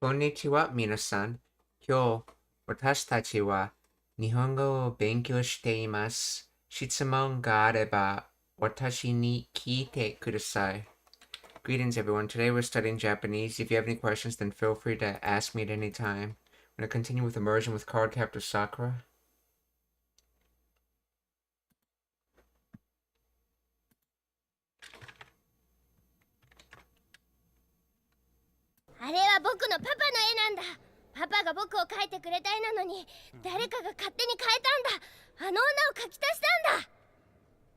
こんにちは、皆さん。今日、私たちは日本語を勉強しています。質問があれば、私に聞いてください。Greetings, everyone. Today we're studying Japanese. If you have any questions, then feel free to ask me at any time. I'm going to continue with Immersion with Card Captor Sakura. あれは僕のパパの絵なんだ。パパが僕を描いてくれた絵なのに、誰かが勝手に変えたんだ。あの女を描き足したんだ。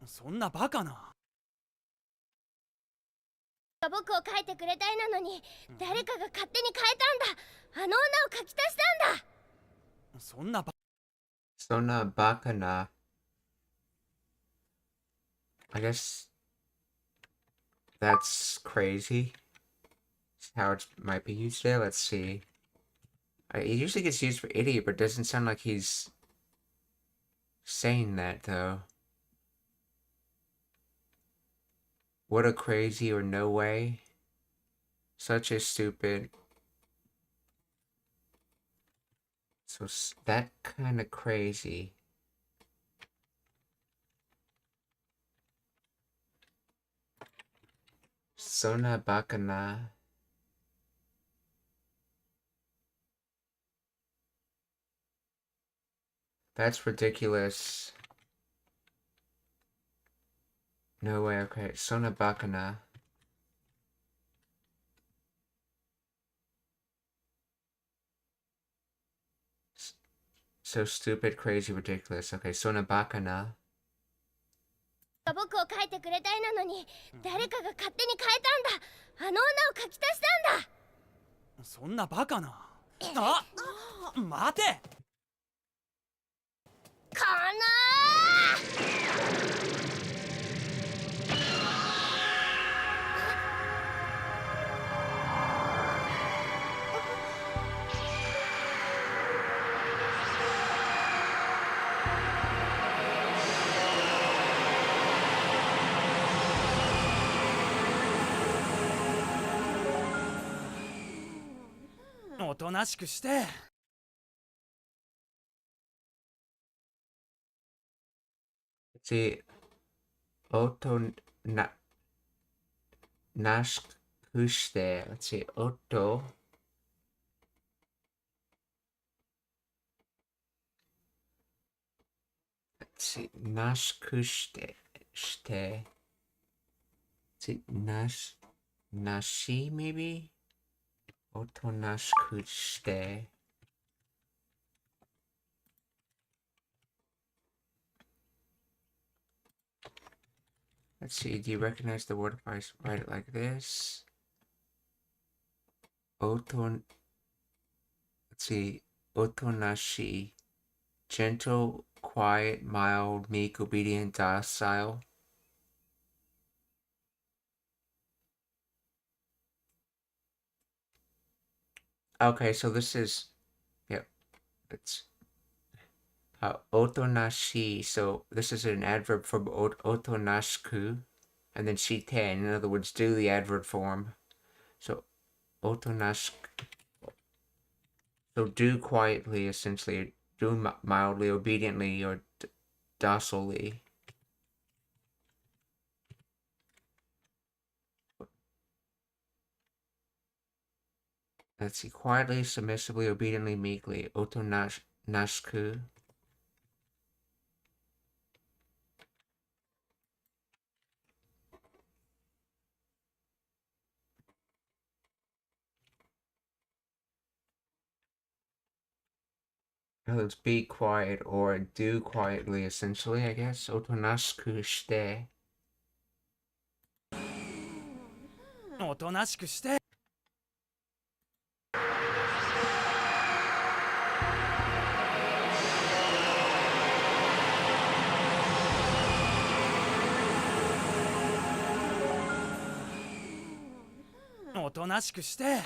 そんなバカな。僕を描いてくれた絵なのに、誰かが勝手に変えたんだ。あの女を描き足したんだ。そんなバカな. I guess that's crazy. How it might be used there. Let's see. It usually gets used for idiot, but it doesn't sound like he's saying that, though. What a crazy or no way. Such a stupid. So that kind of crazy. Sona bakana. That's ridiculous. No way, okay. Sona bakana. So stupid, crazy, ridiculous. Okay, Sona bakana. 僕を描いてくれた絵なのに、誰かが勝手に変えたんだ。あの女を描き足したんだ。そんなバカな。あ、待て。このおとなしくして。See, Oto nashkushite. Let's see, Oto. Let's see, nashkushite. Shite. Let's see, nashi maybe? Oto nashkushite. Let's see, do you recognize the word if I write it like this? Let's see, otonashi. Gentle, quiet, mild, meek, obedient, docile. Okay, so this is, yep, it's otonashi. So this is an adverb from otonashku, and then shite. In other words, do the adverb form. So otonash. So do quietly, essentially. Do mildly, obediently, or docilely. Let's see. Quietly, submissively, obediently, meekly. Otonashku. Let's be quiet or do quietly, essentially, I guess. Otonashku shite. おとなしくして。おとなしくして。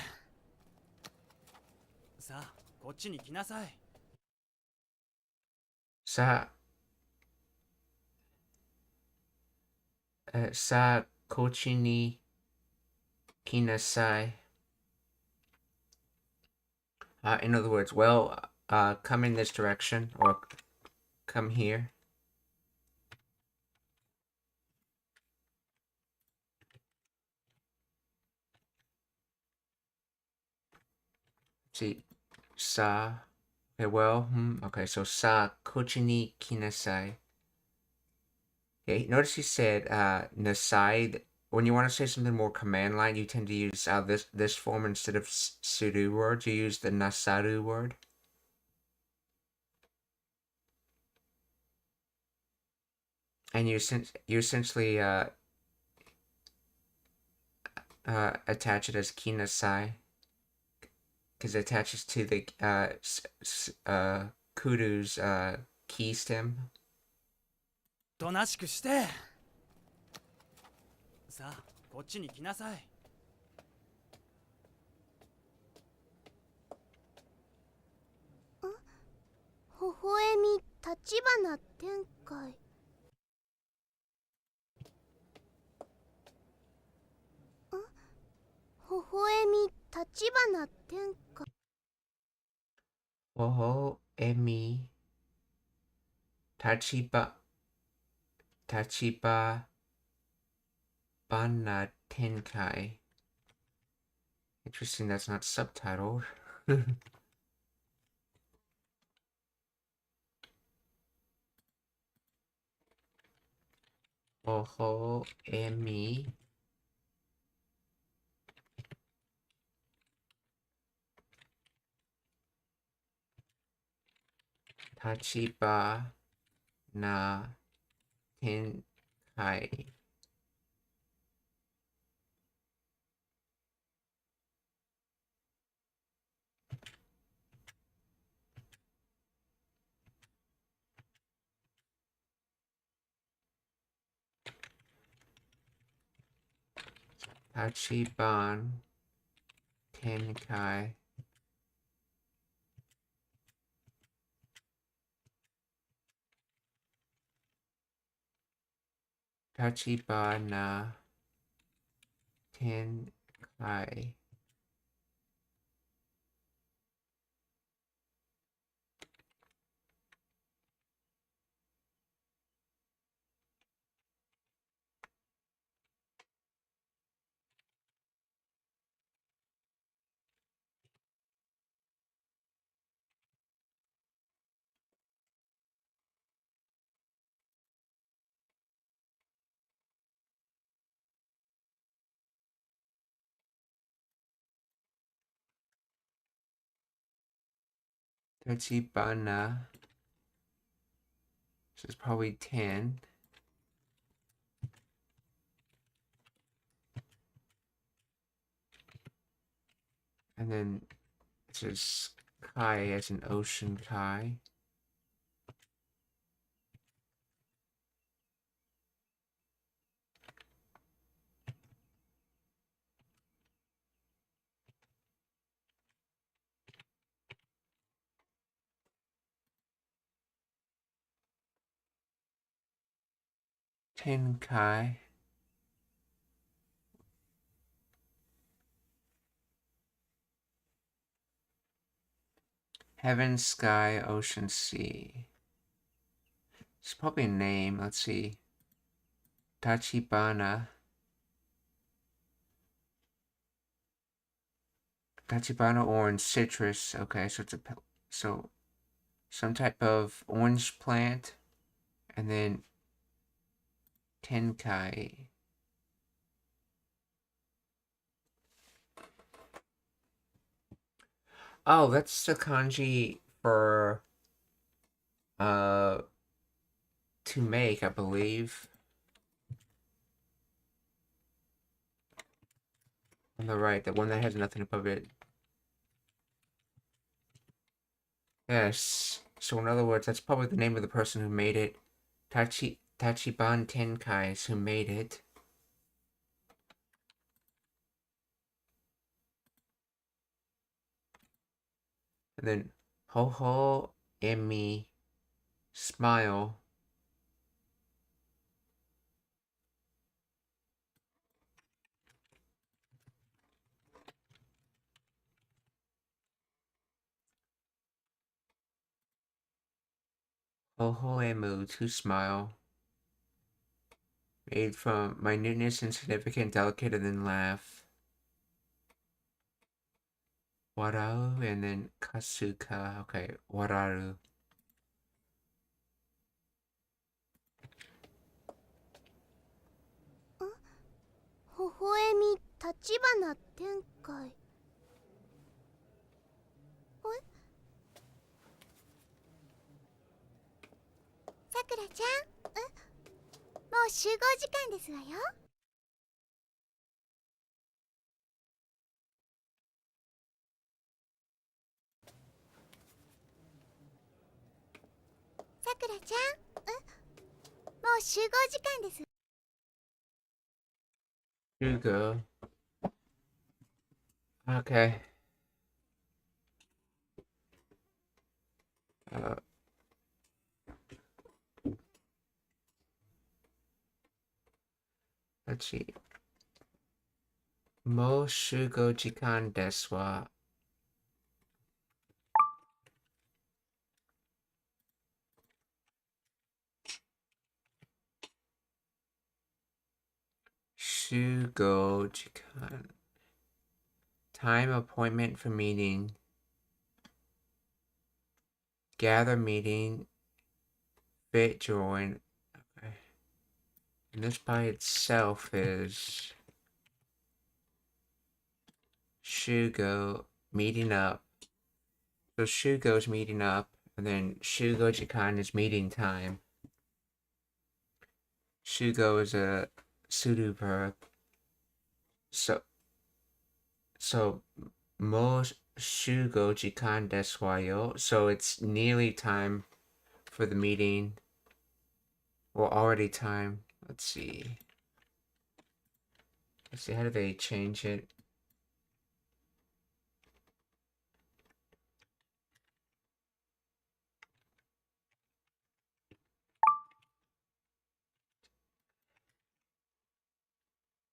さあ、こっちに来なさい。さあ、こっちに来なさい。In other words, well, come in this direction or come here. See, sa. Okay, well, okay, so sa kochi ni kinasai. Okay, notice he said nasai. When you want to say something more command line, you tend to use this form instead of sudo words. You use the nasaru word. And you essentially attach it as kinasai because it attaches to the kudu's key stem. となしくして。さあ、こっちに来なさい。微笑み立花展開。微笑み立花展開。微笑み立花展開. Interesting, that's not subtitled. 微笑み立花展開. Tachiban Tenkai. Tachibana Tenkai. Tachibana. This is probably 10. And then it says Kai as an ocean Kai. Tenkai. Heaven, sky, ocean, sea. It's probably a name. Let's see. Tachibana. Tachibana orange, citrus. Okay, so it's some type of orange plant. And then Tenkai. Oh, that's the kanji for to make, I believe. On the right, the one that has nothing above it. Yes. So in other words, that's probably the name of the person who made it. Tachiban Tenkai is who made it. And then Ho Ho Emi Smile. Hohoemu, to smile. Made from minuteness, insignificant, delicate, and then laugh. Warau and then kasuka. Okay, wararu. Hohoemi Tachibana Tenkai. さくらちゃん、もう集合時間ですわよ。さくらちゃん、もう集合時間です。Hugo. Okay. Let's see. Mo shugo jikan desu wa. Shugo jikan. Time appointment for meeting. Gather meeting. Fit join. Okay. And this by itself is Shugo meeting up. So Shugo's meeting up, and then Shugo jikan is meeting time. Shugo is a pseudo verb. So mo shugo jikan desu wa yo. So it's nearly time for the meeting. Well, already time. Let's see. How do they change it?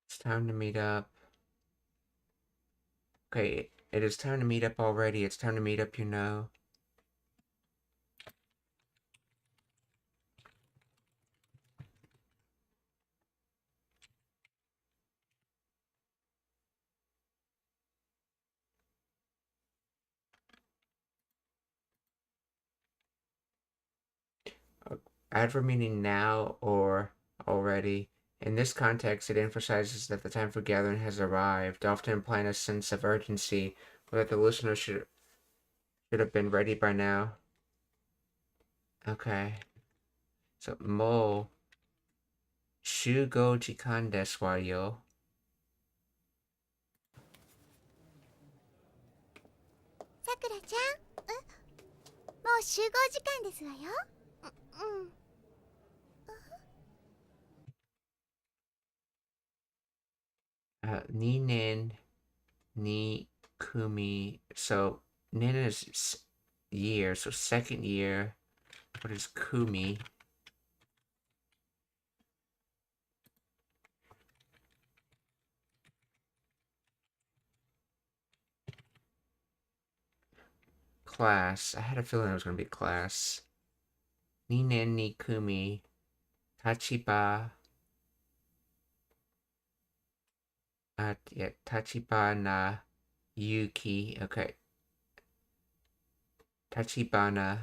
It's time to meet up. Okay, it is time to meet up already. It's time to meet up, you know. Adverb meaning now or already. In this context, it emphasizes that the time for gathering has arrived, often implying a sense of urgency, or that the listener should have been ready by now. Okay. So, mo shugo jikan desu wa yo. さくらちゃん、もう集合時間ですわよ。Ni nin, ni kumi. So, nin is year, so second year. What is kumi? Class. I had a feeling it was going to be class. Ni nin, ni kumi. Tachiba. Yeah, Tachiba na Yuki. Okay. Tachibana.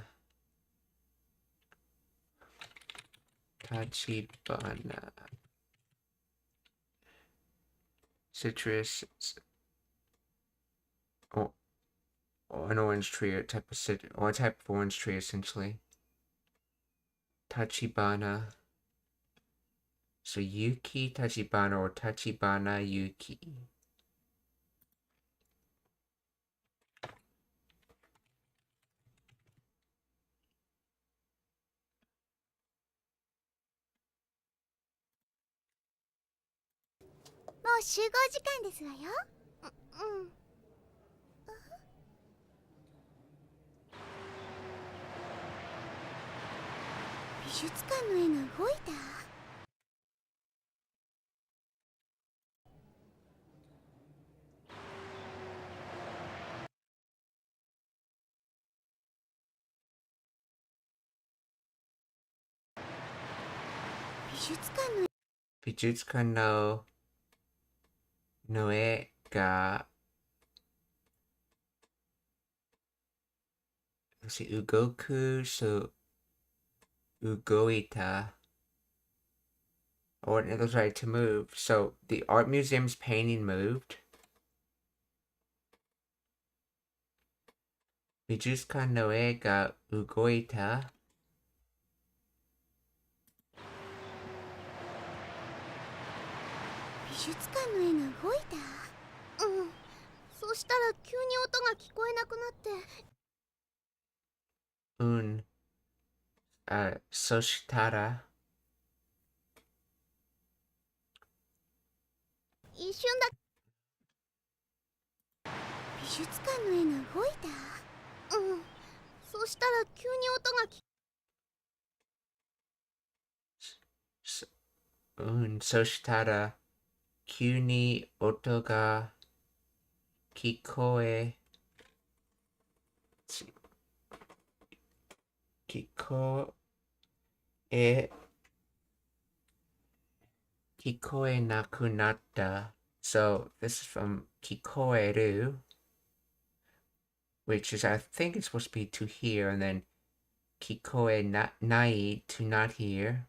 Citrus. Oh, an orange tree, a type of orange tree, essentially. Tachibana. So Yuki Tachibana or Tachibana Yuki. Mo 集合時間ですわよ。美術館の絵が動いた？美術館の絵が動く、動いた. Or it was right to move. So the art museum's painting moved. 美術館の絵が動いた. 美術館の絵が動いた。そしたら急に音が聞こえなくなって。そしたら一瞬だ。美術館の絵が動いた。そしたら急に音がそしたら急に音が聞こえなくなった. So this is from 聞こえる, which is, I think it's supposed to be to hear, and then 聞こえない to not hear,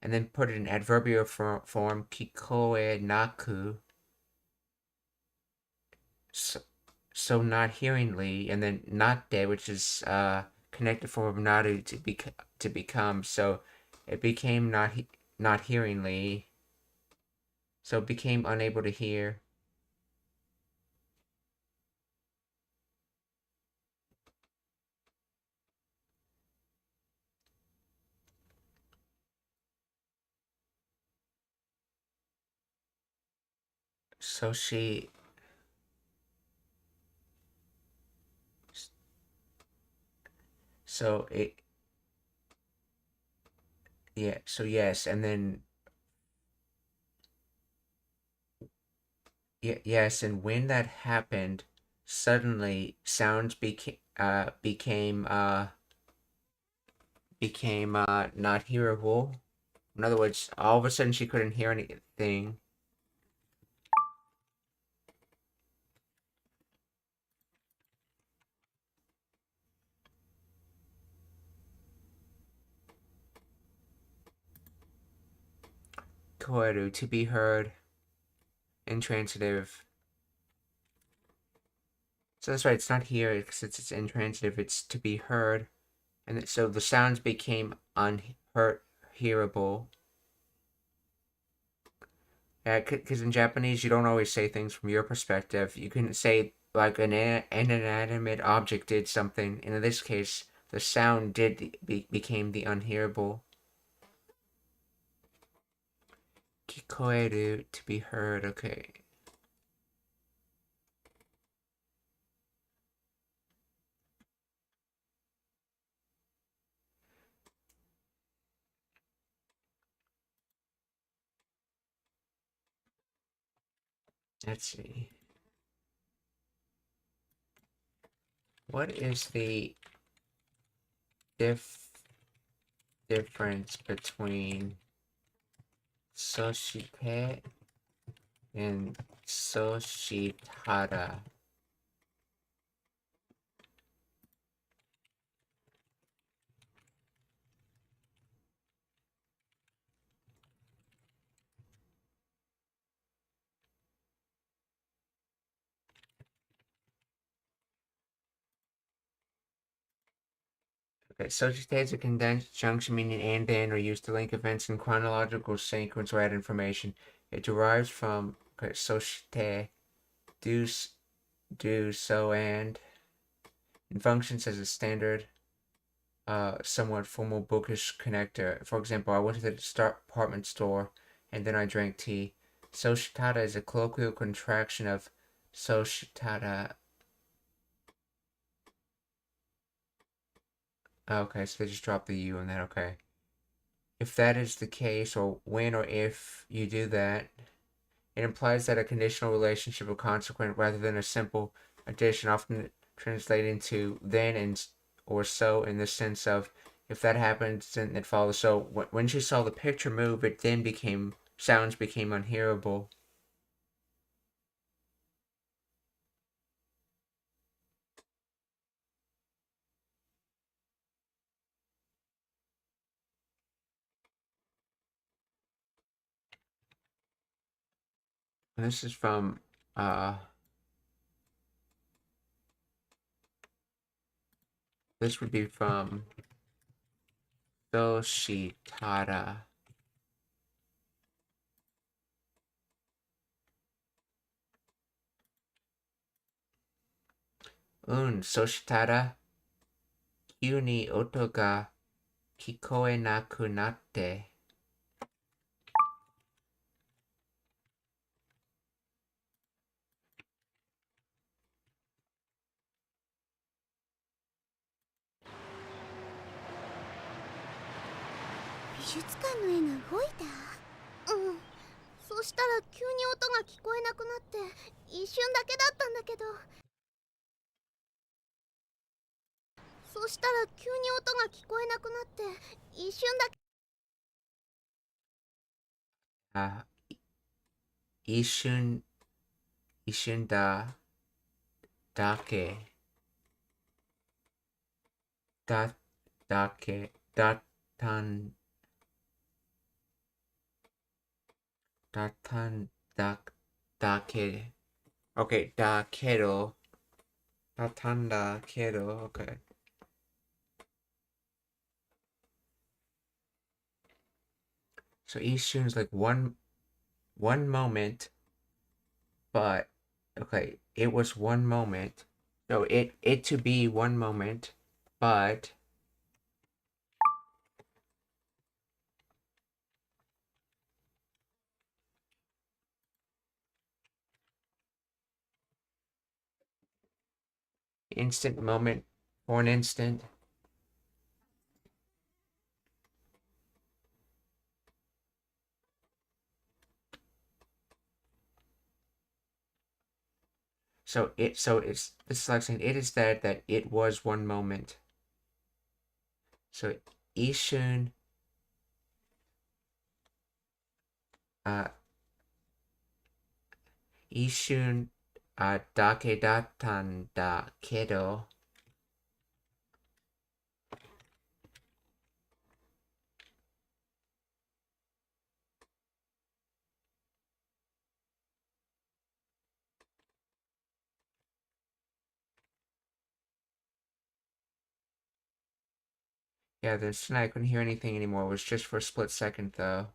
and then put it in adverbial form 聞こえなく. So not hearingly, and then natte, which is connected form of naru to become. So it became not hearingly. So it became unable to hear. So yes, and then yes, and when that happened, suddenly sounds became not hearable. In other words, all of a sudden she couldn't hear anything. Koeru, to be heard. Intransitive. So that's right, it's not here because it's intransitive, it's to be heard. And so the sounds became unhearable. Yeah, because in Japanese, you don't always say things from your perspective. You can say, like, an inanimate object did something. And in this case, the sound became the unhearable. Kikoeru, to be heard, okay. Let's see. What is the difference between Soshite and Soshitara? Okay, Soshite is a conjunction meaning and or used to link events in chronological sequence or add information. It derives from Soshite, do, so, and functions as a standard, somewhat formal bookish connector. For example, I went to the department store and then I drank tea. Soshitara is a colloquial contraction of Soshitara. Okay, so they just dropped the U in that, okay. If that is the case, or when or if you do that, it implies that a conditional relationship or consequent rather than a simple addition, often translated into then and or so in the sense of if that happens, then it follows. So when she saw the picture move, it then sounds became unhearable. This is from this would be from Yoshitara. Soshitara, 急に音が聞こえなくなって。美術館の絵が動いた。そしたら急に音が聞こえなくなって一瞬だけだったんだけど。そしたら急に音が聞こえなくなって一瞬だけ。一瞬だけだったんだけ Okay, だけどだったんだけど Okay. So 一瞬 is like one moment, but okay, it was one moment. So it to be one moment, but instant moment for an instant. So it's this is like saying it is that it was one moment. So 一瞬一瞬だけだったんだけど Yeah, I couldn't hear anything anymore. It was just for a split second, though.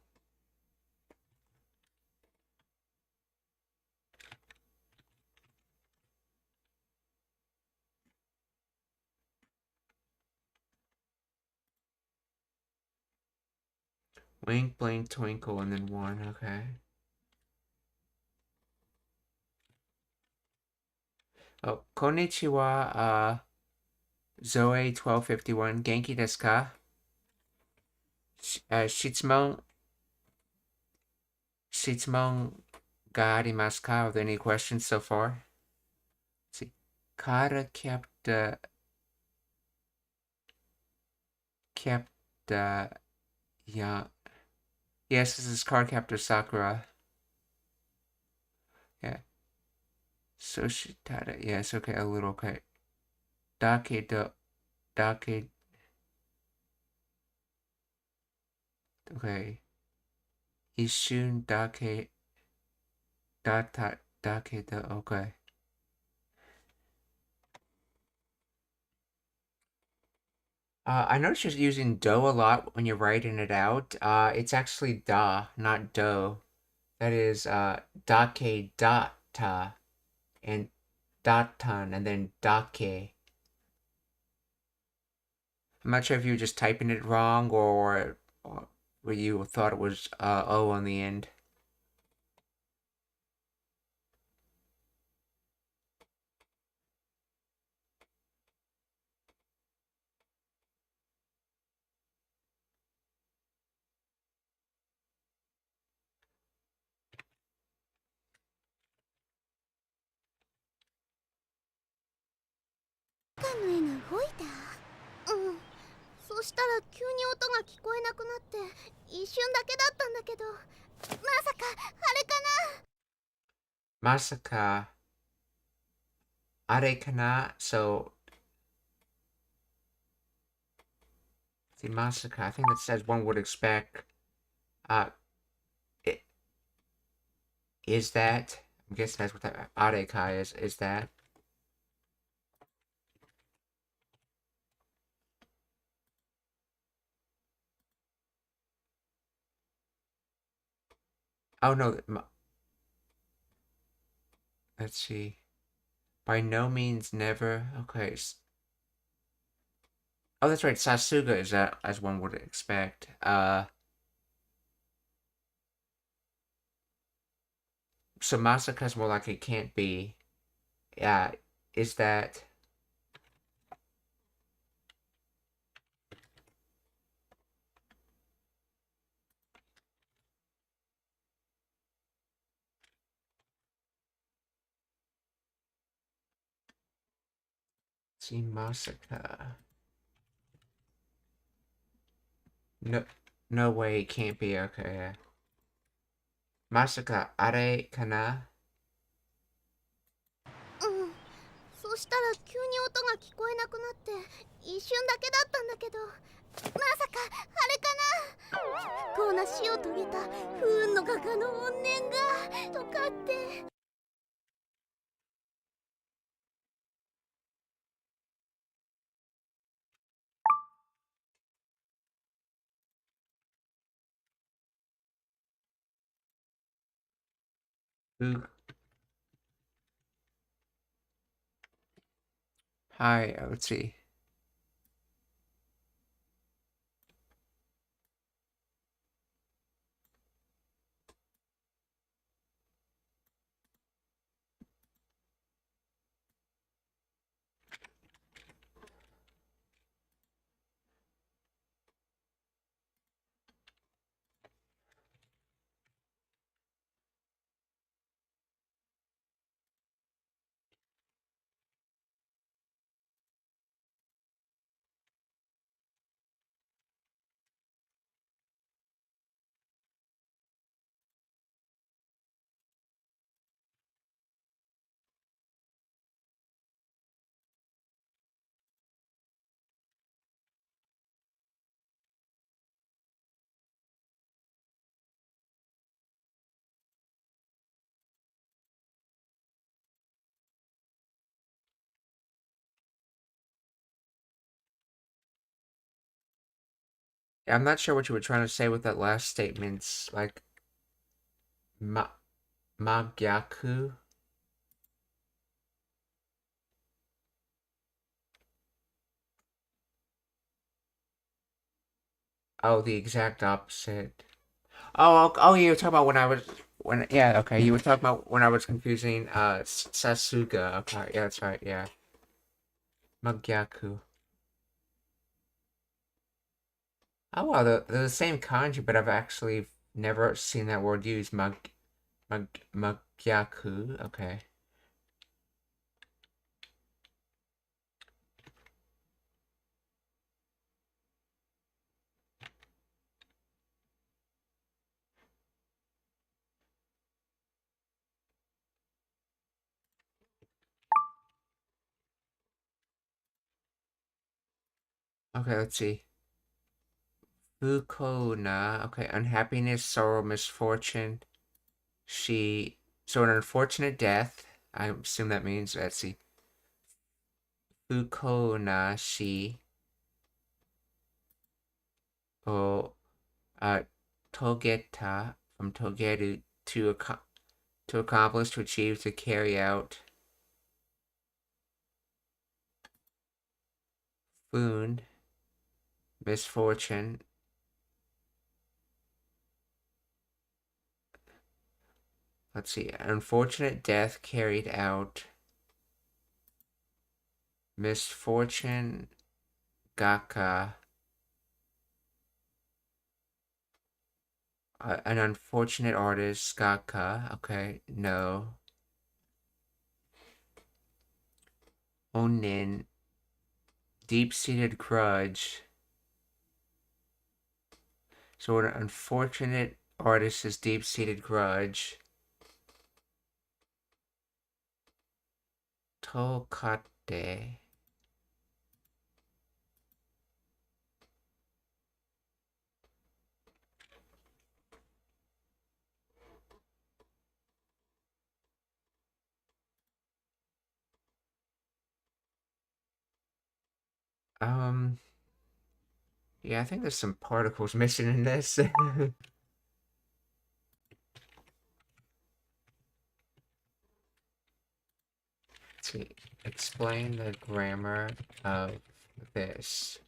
Wink, blink, twinkle, and then one. Okay. Oh, konnichiwa, Zoe1251. Genki desu ka? Shitsumon ga arimasu ka? Are there any questions so far? Let's see. Card Captor yeah. Yes, this is Card Captor Sakura. Yeah. Soshitara. Yes, okay, a little okay. Dake. Okay. Ishun dake. Dake. Okay. I noticed you're using do a lot when you're writing it out. It's actually da, not do. That is dake data and datan and then dake. I'm not sure if you were just typing it wrong or you thought it was O on the end. そしたら急に音が聞こえなくなって一瞬だけだったんだけど、まさかあれかな。Masaka are kana. So the Masaka, I think that says one would expect. It, is that? I'm guessing that's what that areka is. Is that? Oh no. Let's see. By no means never. Okay. Oh, that's right. Sasuga is that as one would expect. So Masaka's more like it can't be. Yeah. Is that? See Masaka. No, no way. It can't be. Okay. Yeah. Masaka are kana. うん。そしたら急に音が聞こえなくなって一瞬だけだったんだけど、まさかあれかな。不幸な死を遂げた不運の画家の怨念がとかって。Ooh. Hi. Let's see. I'm not sure what you were trying to say with that last statements. Like, Magyaku. Oh, the exact opposite. Oh, you were talking about yeah, okay, you were talking about when I was confusing, Sasuga. Okay, yeah, that's right, yeah. Magyaku. Oh, wow, they're the same kanji, but I've actually never seen that word used. Magyaku, okay. Okay, let's see. Fukona, okay, unhappiness, sorrow, misfortune. So an unfortunate death, I assume that means, let's see. Fukona, oh, Togeta, from Togeru, to accomplish, to achieve, to carry out. Foon, misfortune. Let's see, unfortunate death carried out. Misfortune, Gaka. An unfortunate artist, Gaka. Okay, no. Onin, deep-seated grudge. So what an unfortunate artist's deep-seated grudge. Tokate. Yeah, I think there's some particles missing in this. To explain the grammar of this.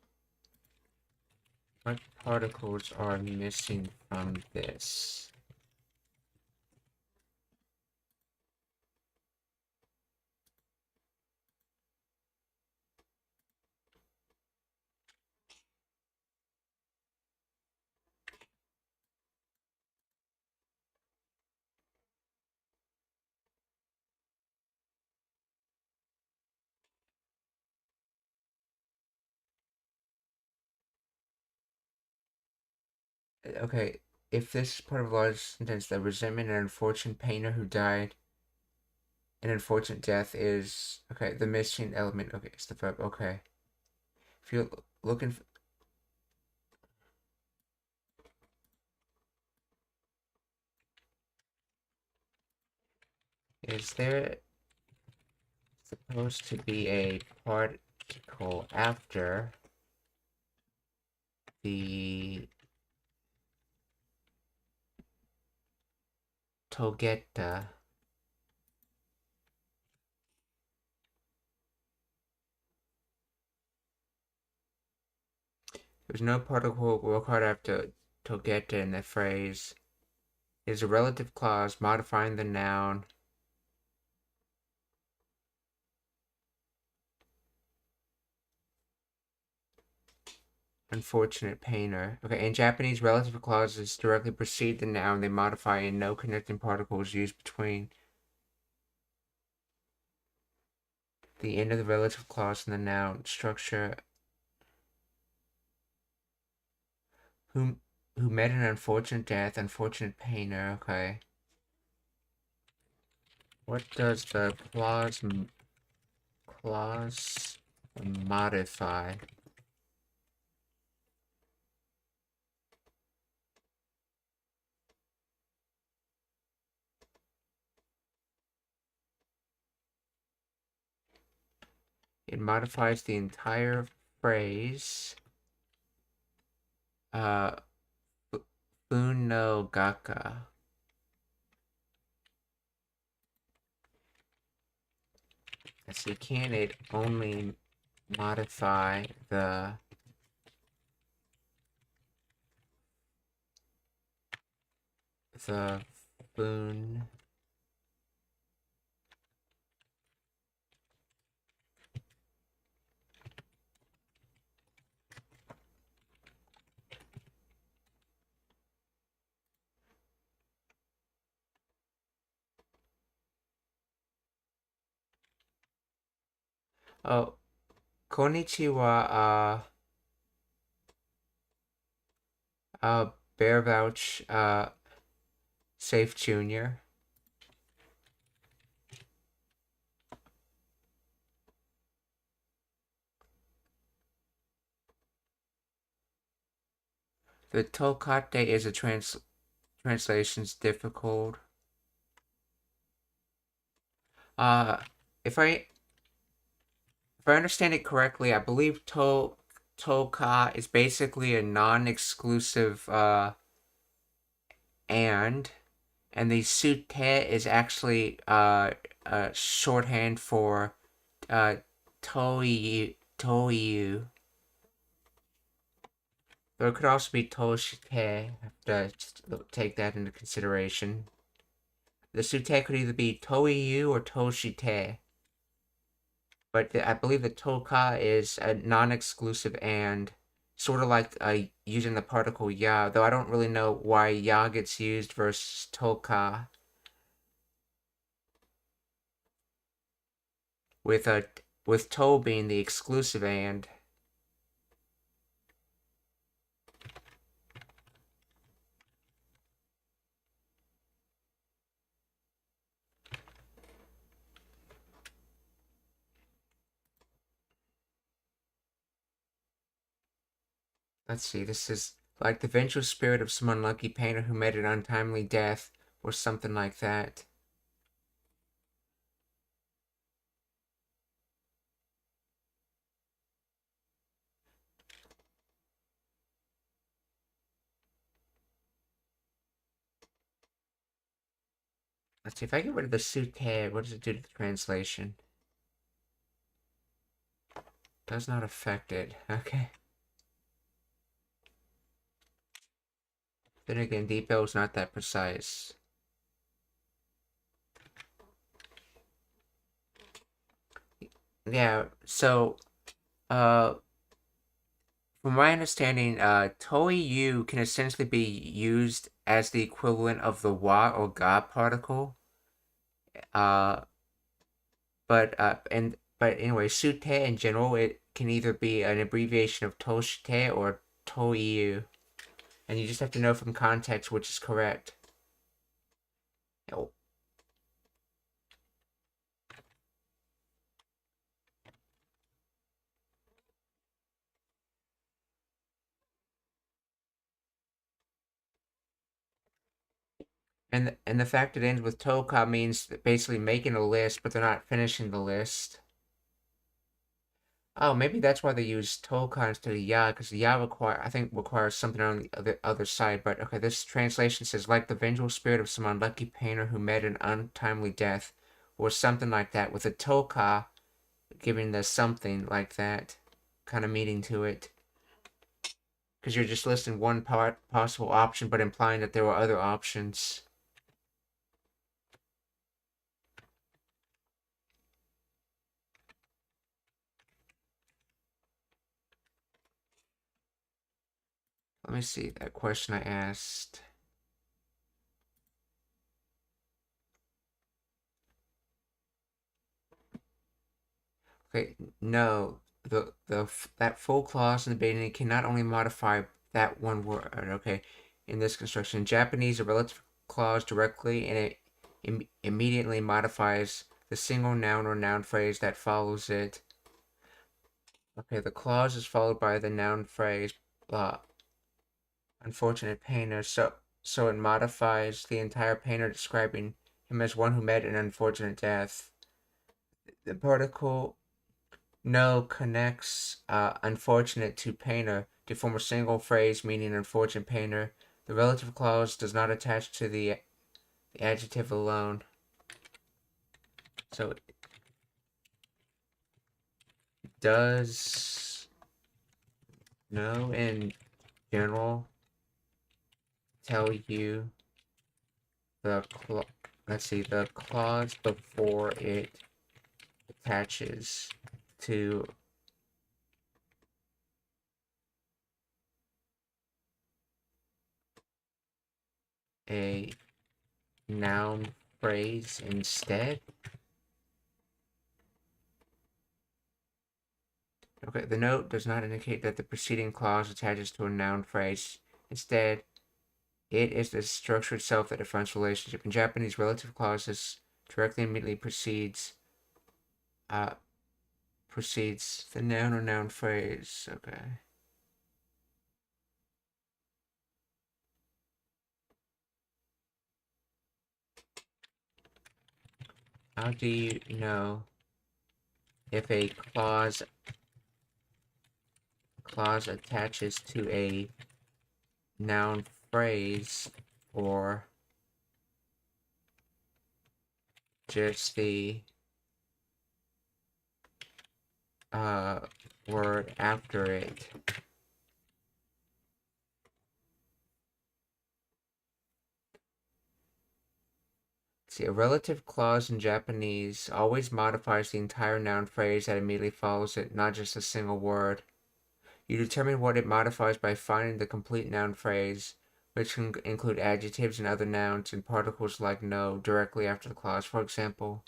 What particles are missing from this? Okay, if this is part of a large sentence, the resentment and unfortunate painter who died an unfortunate death is, okay, the missing element, okay, it's the verb, okay. If you're looking for, is there supposed to be a particle after the togeta? There's no particle required after togeta in the phrase. It is a relative clause modifying the noun. Unfortunate painter. Okay, in Japanese, relative clauses directly precede the noun they modify and no connecting particles used between the end of the relative clause and the noun. Structure. Who met an unfortunate death, unfortunate painter, okay. What does the clause modify? It modifies the entire phrase. Funogaka. So can it only modify the fun. Oh, konnichiwa, Bear Vouch, Safe Junior. The Tokate is a translation's difficult. If I understand it correctly, I believe Toka is basically a non-exclusive and the sute is actually shorthand for toiyu. Or it could also be toshite. I have to just take that into consideration. The sute could either be toiyu or toshite. But I believe the toka is a non-exclusive and sort of like using the particle ya, though I don't really know why ya gets used versus toka. With to being the exclusive and. let's see, this is like the vengeful spirit of some unlucky painter who met an untimely death, or something like that. Let's see, if I get rid of the sute, what does it do to the translation? Does not affect it. Okay. Then again, depot is not that precise. Yeah, so, from my understanding, Toei can essentially be used as the equivalent of the wa or ga particle. But anyway, sute in general, it can either be an abbreviation of toshite or Toei. And you just have to know from context which is correct. Oh. And the fact it ends with toka means basically making a list, but they're not finishing the list. Oh, maybe that's why they use toka instead of ya, because ya requires something on the other side. But okay, this translation says, like the vengeful spirit of some unlucky painter who met an untimely death, or something like that, with a toka giving the something like that kind of meaning to it. Because you're just listing one possible option, but implying that there were other options. Let me see that question I asked. Okay, no. That full clause in the beginning can not only modify that one word. Okay, in this construction, in Japanese, a relative clause directly and it immediately modifies the single noun or noun phrase that follows it. Okay, the clause is followed by the noun phrase, unfortunate painter, so it modifies the entire painter, describing him as one who met an unfortunate death. The particle no connects unfortunate to painter to form a single phrase meaning unfortunate painter. The relative clause does not attach to the adjective alone. So does no in general tell you the the clause before it attaches to a noun phrase instead? Okay, the note does not indicate that the preceding clause attaches to a noun phrase. Instead, it is the structure itself that defines relationship. In Japanese, relative clauses directly immediately precedes the noun or noun phrase. Okay. How do you know if a clause attaches to a noun phrase or just the word after it? See, a relative clause in Japanese always modifies the entire noun phrase that immediately follows it, not just a single word. You determine what it modifies by finding the complete noun phrase, which can include adjectives and other nouns and particles like no directly after the clause. For example,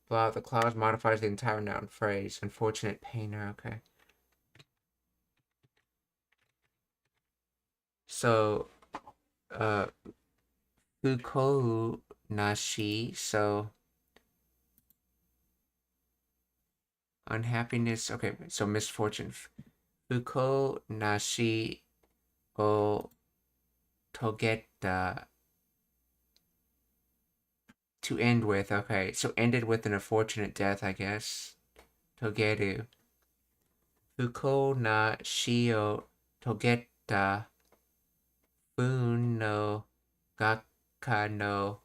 blah, the clause modifies the entire noun phrase. Unfortunate painter, okay. So, fukou nashi, so unhappiness, okay, so misfortune. Fukou nashi o togetta. To end with, okay. So ended with an unfortunate death, I guess. Togeru. Fuko na shio togetta. Fun no gakka no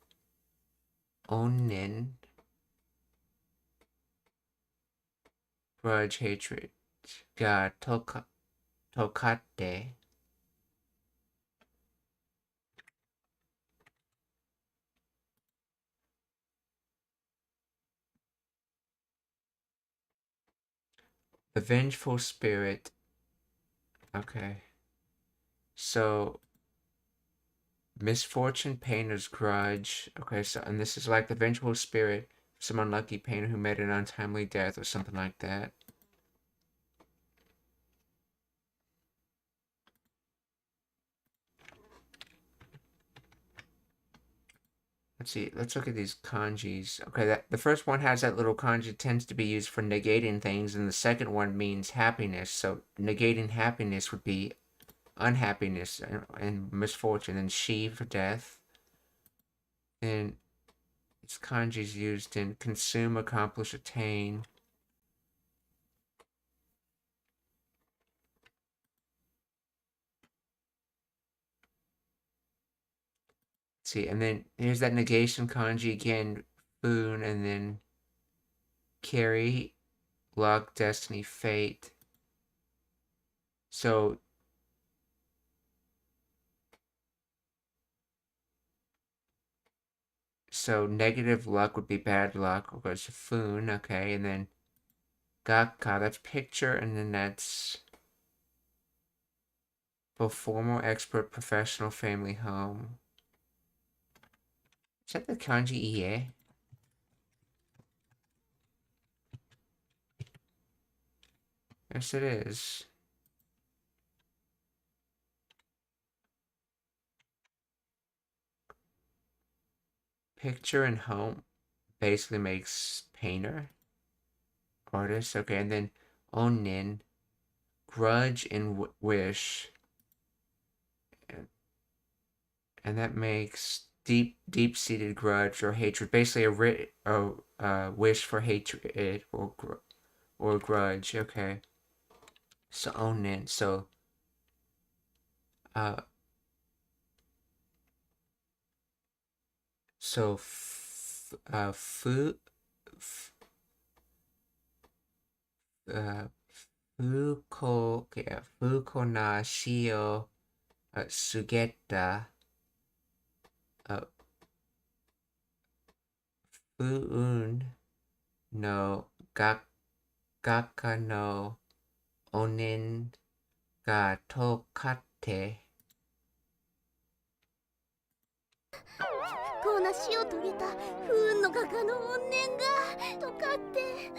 onin. Grudge, hatred. Ga tokate. The vengeful spirit. Okay. So misfortune, painter's grudge. Okay, so and this is like the vengeful spirit, some unlucky painter who met an untimely death or something like that. Let's see. Let's look at these kanjis. Okay, the first one has that little kanji, tends to be used for negating things, and the second one means happiness. So negating happiness would be unhappiness and misfortune, and shi for death. Then its kanji is used in consume, accomplish, attain. Let's see, and then here's that negation kanji again, boon, and then carry, luck, destiny, fate. So negative luck would be bad luck. We'll go to Foon, okay, and then Gakka, that's picture, and then that's both formal, expert, professional, family, home. Is that the kanji ie? Yes, it is. Picture and home basically makes painter, artist, okay, and then onin, grudge and wish, and that makes deep-seated grudge or hatred, basically a wish for hatred or grudge, okay. So onin, so so fuko na shio sugeta fuun no gakka no onin ga tokate. 不幸な死を遂げた不運の画家の怨念がとかって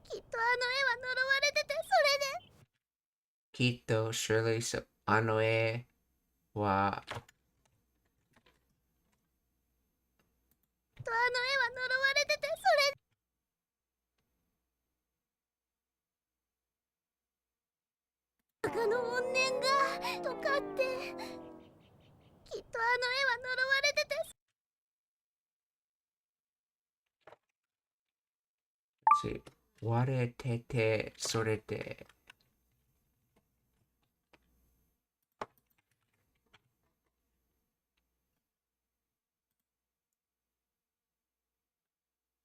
きっとあの絵は呪われててそれできっと surely so あの絵はきっとあの絵は呪われててそれで画家の怨念がとかってきっとあの絵は呪われてて see 割れててそれで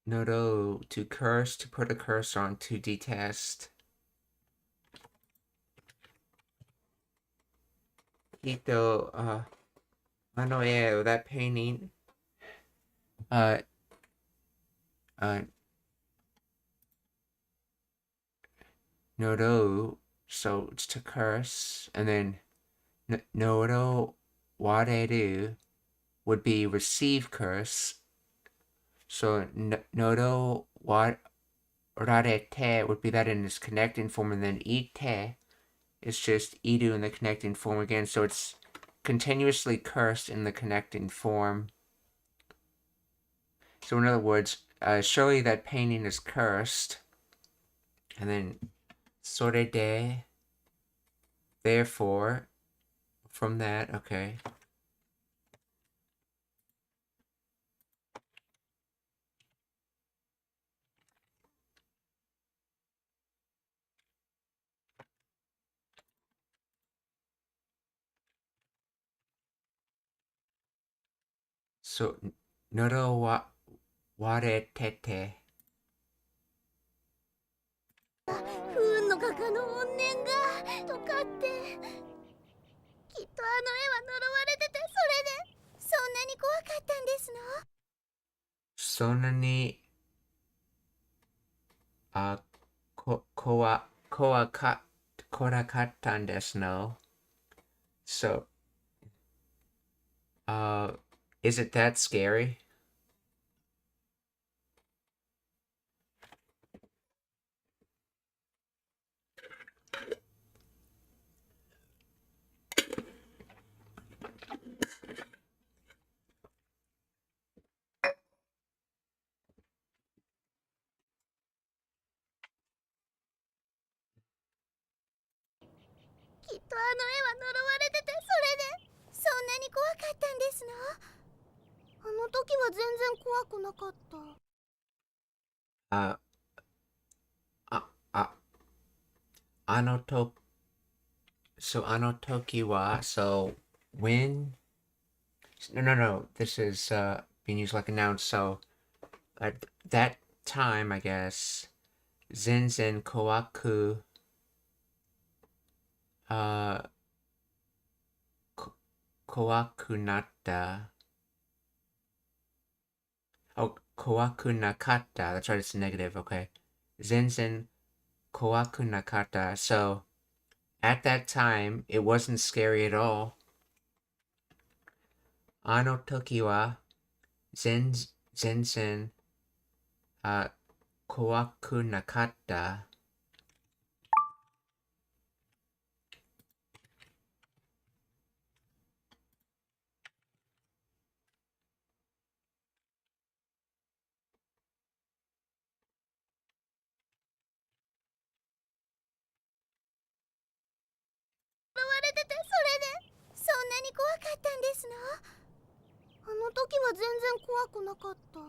Nodo, to curse, to put a curse on, to detest. Hito, Manoe, that painting, Nodo, so it's to curse, and then Nodo, wareru would be receive curse. So Nodo, wararete would be that in its connecting form, and then ite is just idu in the connecting form again. So it's continuously cursed in the connecting form. So in other words, surely that painting is cursed. And then sorede, therefore, from that? Okay. So, Noro wa waretete. 不運の画家の怨念がとかって、きっとあの絵は呪われてて、それでそんなに怖かったんですの？そんなに怖かったんですの? So, is it that scary?きっとあの絵は呪われてて、それでそんなに怖かったんですの？あの時は全然怖くなかった。あのと So あの時は so when no this is being used like a noun, so at that time, I guess, 全然怖く怖くなった。Oh, 怖くなかった. That's right, it's negative, okay. 全然怖くなかった. So, at that time, it wasn't scary at all. あの時は全然怖くなかった。呪われてて、それでそんなに怖かったんですの？あの時は全然怖くなかった。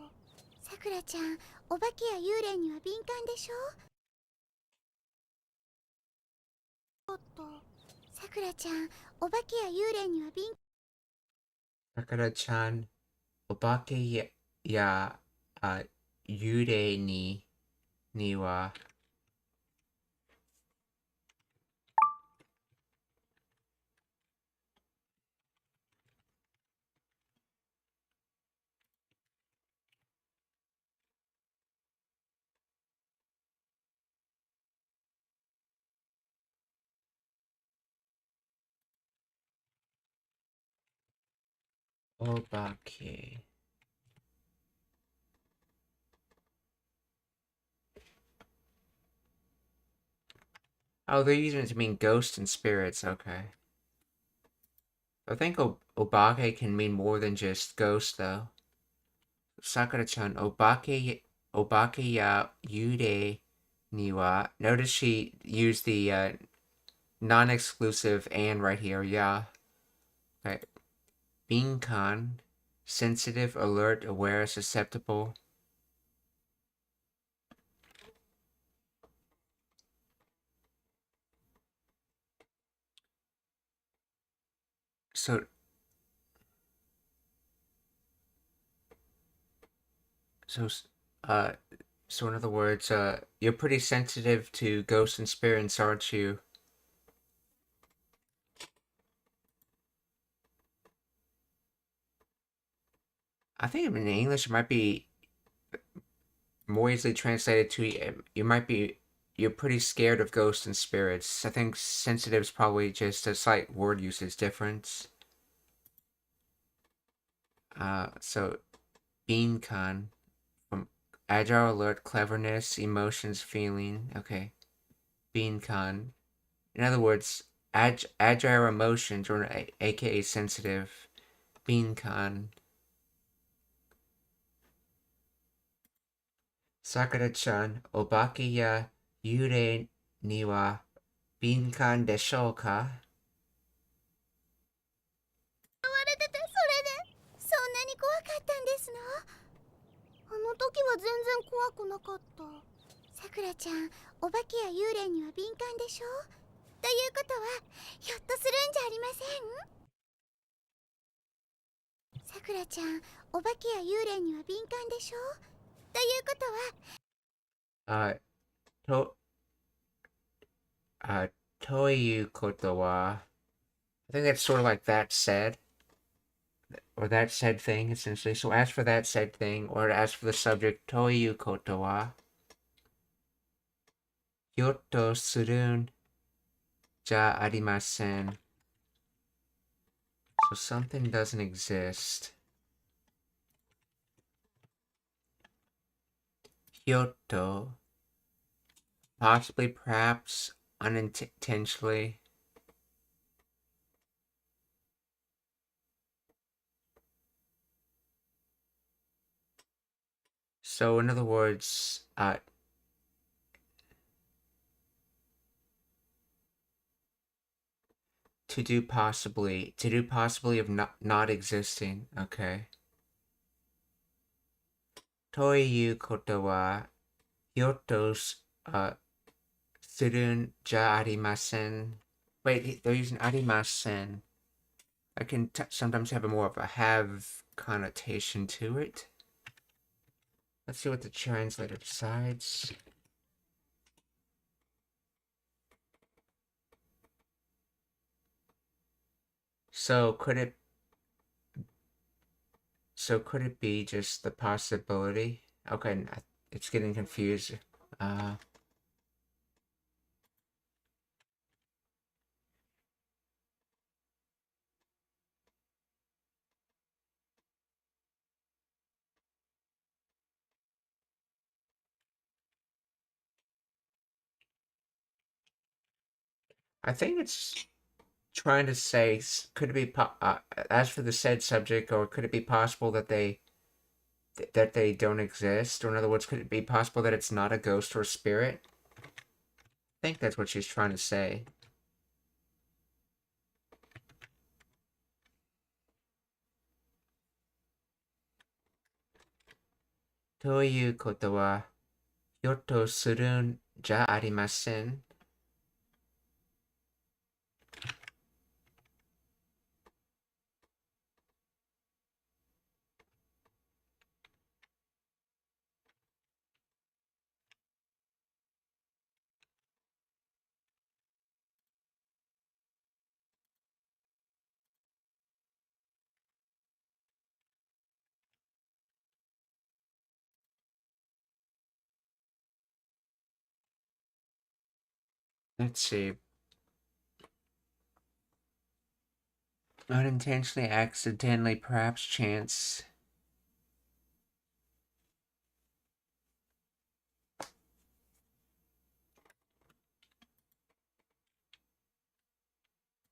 さくらちゃん、お化けや幽霊には敏感でしょ？さくらちゃん、お化けや幽霊には敏さくらちゃん、お化けや幽霊にはお化け。Oh, they're using it to mean ghosts and spirits, okay. I think obake can mean more than just ghost, though. Sakura-chan, obake ya yurei ni wa. Notice she used the non-exclusive and right here, yeah. Okay. Binkan, sensitive, alert, aware, susceptible. So So, uh, so in other words, you're pretty sensitive to ghosts and spirits, aren't you? I think in English it might be more easily translated to you're pretty scared of ghosts and spirits. I think sensitive is probably just a slight word usage difference. So Beancan from agile, alert, cleverness, emotions, feeling. Okay, Beancan. In other words, agile emotions, or aka sensitive. Beancan. Sakura-chan, obake ya yurei ni wa binkan desho ka? 怖くなかった。さくらちゃん、お化けや幽霊には敏感でしょ。ということはひょっとするんじゃありません？さくらちゃん、お化けや幽霊には敏感でしょ。ということはと、ということは I think that's sort of like that said, or that said thing, essentially. So as for that said thing, or as for the subject, ということはひょっとするんじゃありません. So something doesn't exist. ひょっと possibly, perhaps, unintentionally. So in other words, to do possibly of not existing. Okay. ということはひょっとするんじゃありません. Wait, they're using ありません. I can sometimes have a more of a have connotation to it. Let's see what the translator decides. So could it be just the possibility? Okay, it's getting confused. I think it's trying to say, could it be as for the said subject, or could it be possible that they don't exist? Or in other words, could it be possible that it's not a ghost or spirit? I think that's what she's trying to say. Toいうことはひょっとするんじゃありません. Let's see. Unintentionally, accidentally, perhaps chance.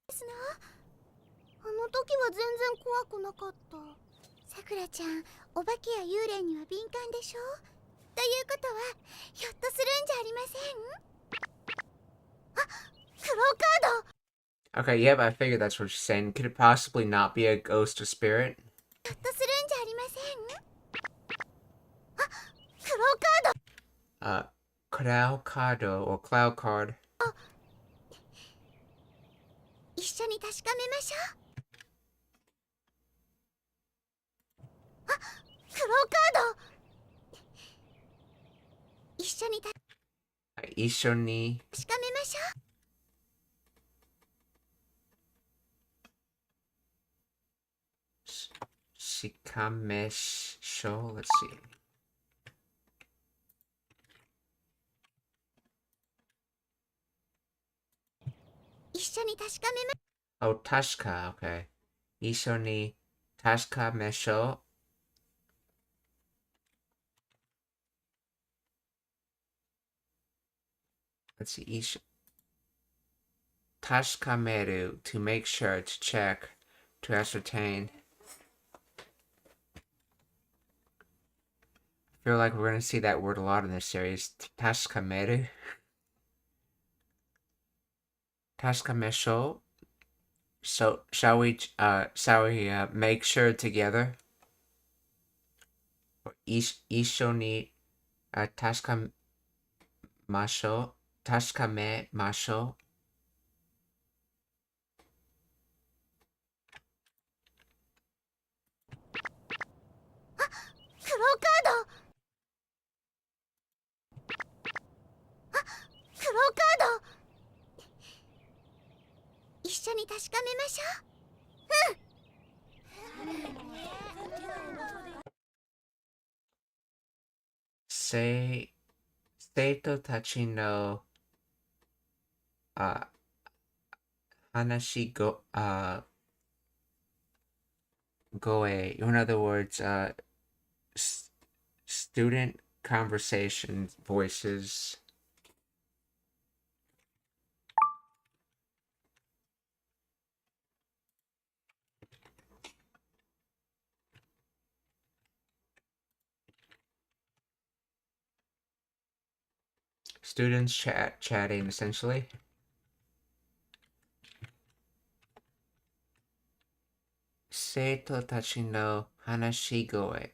Yes, あの時は全然怖くなかった。さくらちゃん、お化けや幽霊には敏感でしょ。ということはひょっとするんじゃありません？あ、クローカード。 Okay, yep, I figured that's what she's saying. Could it possibly not be a ghost or spirit? ひょっとするんじゃありません？あ、クローカード。Cloud card or cloud card. 一緒に確かめましょう。あ、クローカード。一緒に確かめましょう。Shikamesho, let's see. 一緒に確かめま。 Oh, Tashka, okay. 一緒に確かめしょう. Let's see. 確かめる to make sure, to check, to ascertain. I feel like we're going to see that word a lot in this series. 確かめる. 確かめしょう. So shall we make sure together? 一緒に確かましょう。確かめましょう。クローカード。クローカード。一緒に確かめましょう。生徒たちの話声. In other words, student conversation voices. Students chatting essentially. 生徒たちの話し声. Clow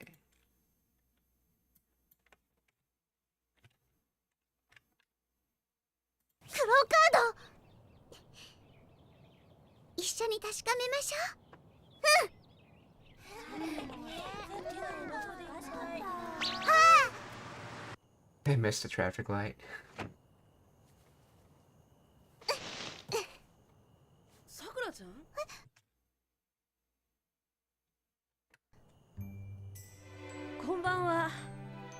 カード。一緒に確かめましょう。I missed the traffic light. さくらちゃん？こんばんは。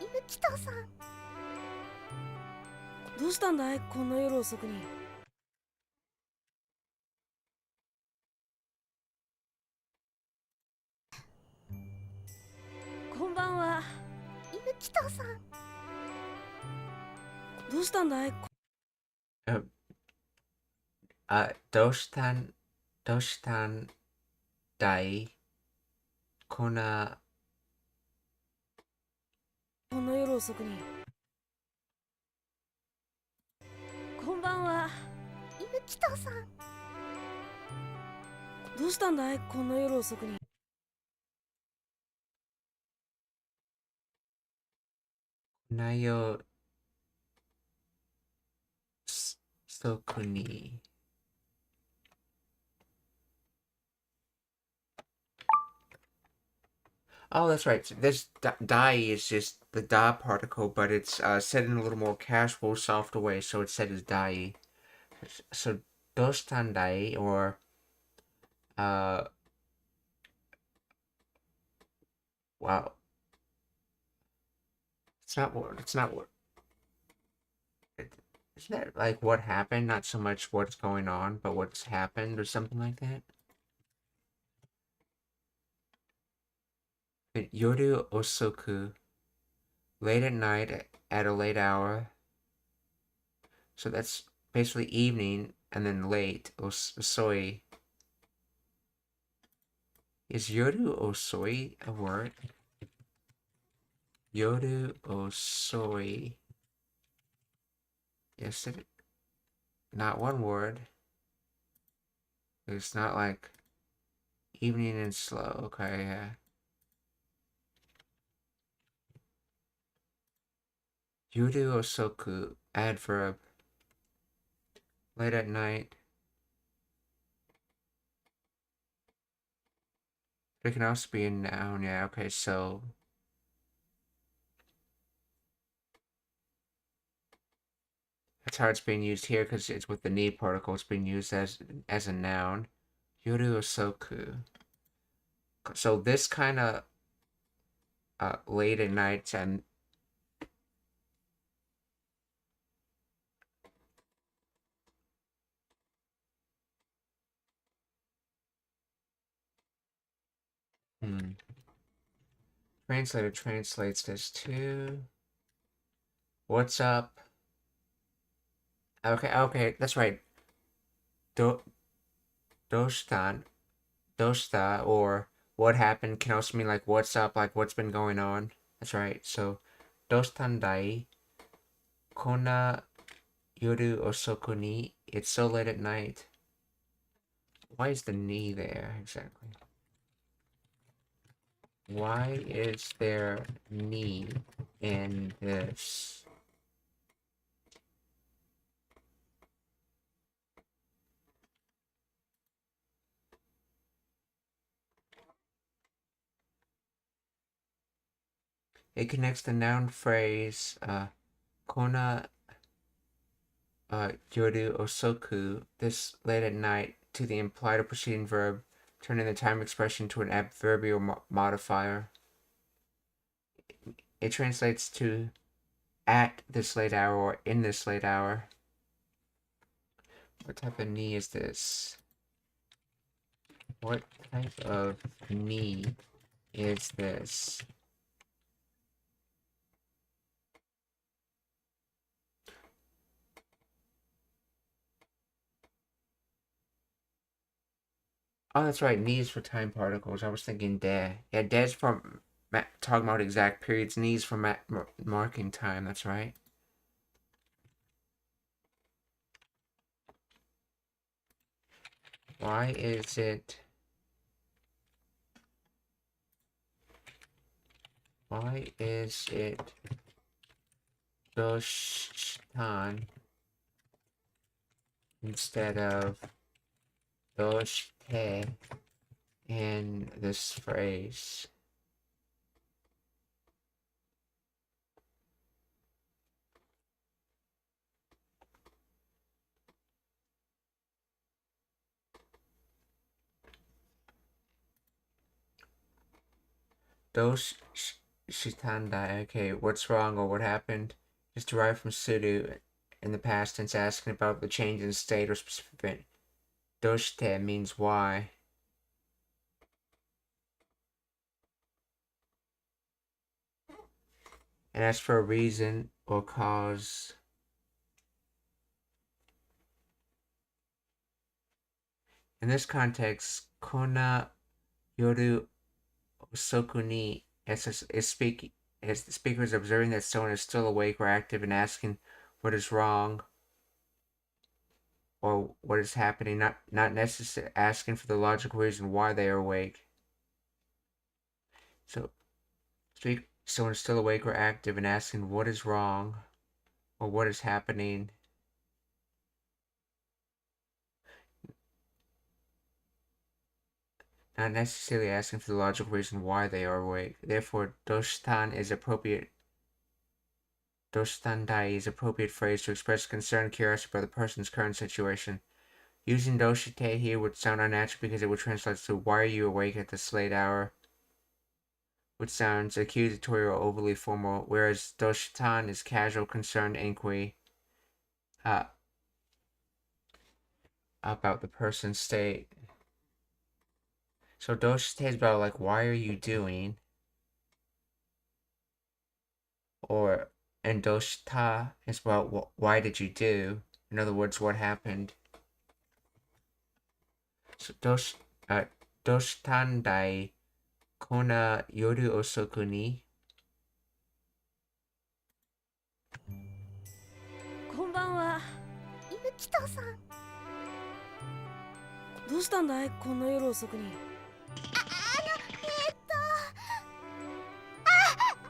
ゆきとさん。どうしたんだい、こんな夜遅くに。こんばんは。ゆきとさん。どうしたんだい。どうしたんだいこんな夜遅くに。こんばんは。ゆきとさん。どうしたんだい、こんな夜遅くに。内容特にOh, that's right. This die is just the da particle, but it's said in a little more casual, softer way, so it's said as die. So dostan dai, or uh, wow, it's not what isn't that like what happened? Not so much what's going on, but what's happened, or something like that. Yoru osoku, late at night at a late hour. So that's basically evening and then late. Osoi. Is yoru osoi a word? Yoru osoi. Yes, it. Not one word. It's not like evening and slow. Okay, yeah. Yoru osoku, adverb. Late at night. It can also be a noun, yeah, okay, so that's how it's being used here because it's with the ni particle. It's being used as a noun. Yoru osoku. So this kind of late at night and Translator translates this to what's up? Okay, that's right. Dostan, dosta, or what happened can also mean like what's up, like what's been going on. That's right. So dostan dai kona yoru osoku ni. It's so late at night. Why is the ni there exactly? Why is there ni in this? It connects the noun phrase kona yoru osoku, this late at night, to the implied or preceding verb, turning the time expression to an adverbial modifier. It translates to at this late hour or in this late hour. What type of ni is this? What type of ni is this? Oh, that's right. Knees for time particles. I was thinking de. Yeah, de's for talking about exact periods. Knees for marking time. That's right. Why is it? Why is it doshtan instead of doshte in this phrase? Shitandai. Okay, what's wrong or what happened is derived from sudo in the past tense, asking about the change in state or specific event. Doshite means why. And as for a reason or cause, in this context, kona yoru osoku ni as the speaker is observing that someone is still awake or active and asking what is wrong or what is happening, not necessarily asking for the logical reason why they are awake. So someone is still awake or active and asking what is wrong or what is happening. Not necessarily asking for the logical reason why they are awake. Therefore, doshtan is appropriate. Doshitandai is appropriate phrase to express concern and curiosity about the person's current situation. Using doshite here would sound unnatural because it would translate to why are you awake at this late hour, which sounds accusatory or overly formal, whereas doshitan is casual, concerned inquiry about the person's state. So doshite is about like why are you doing, and doshita is about why did you do. In other words, what happened. So doshitandai kona yoru osoku ni. こんばんは。ゆきとさん。どうしたんだいこんな夜遅くに。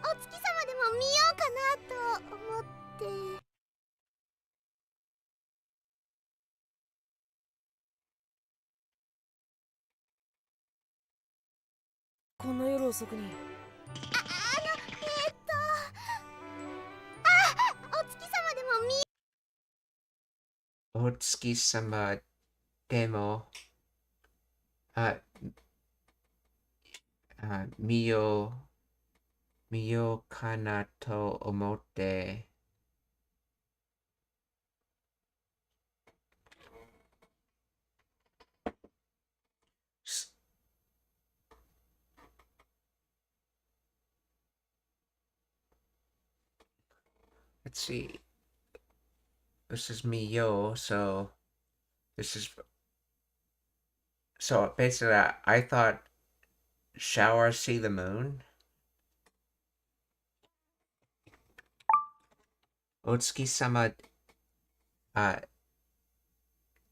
お月様でも見ようかなと思って。こんな夜遅くに。お月様でも見よう。お月様でも見ようかなと思って。Let's see. This is Miyo, so this is so basically I thought shower see the moon. Otsuki-sama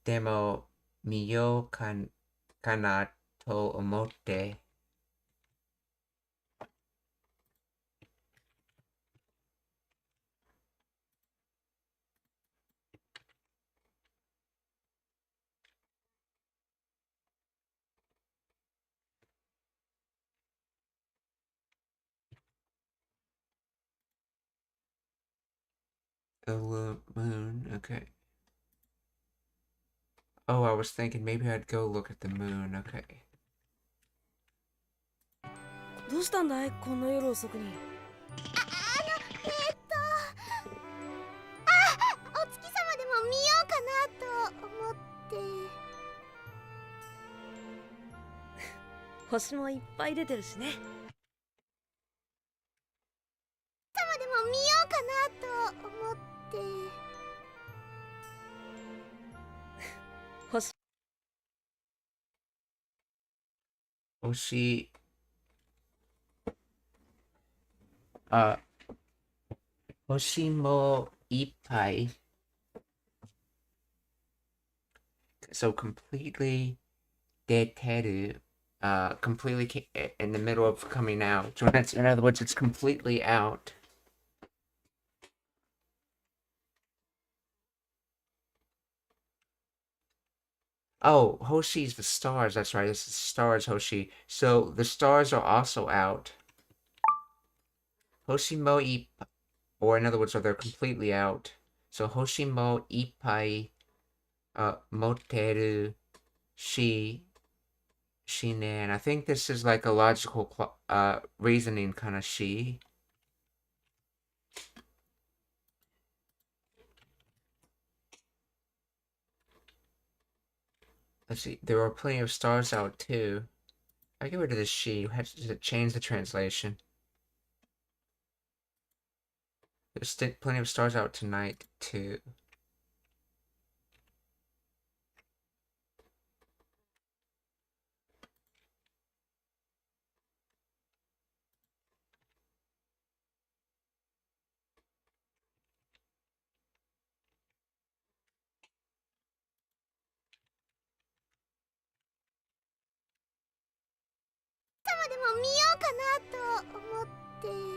demo miyo kana to omotte. The moon, okay. Oh, I was thinking maybe I'd go look at the moon, okay. どうしたんだいこんな夜遅くに。お月様でも見ようかなと思って。星もいっぱい出てるしね。様でも見ようかなと思って。星。星、星もいっぱい。So completely 出てる. Completely in the middle of coming out. So that's, in other words, it's completely out. Oh, Hoshi's the stars. That's right. This is stars, Hoshi. So the stars are also out. Hoshi mo ippai, or in other words, they're completely out. So Hoshi mo ippai moteru shi shinen. I think this is like a logical reasoning kind of shi. Let's see. There are plenty of stars out too. I get rid of the she. I have to change the translation. There's plenty of stars out tonight too. Te.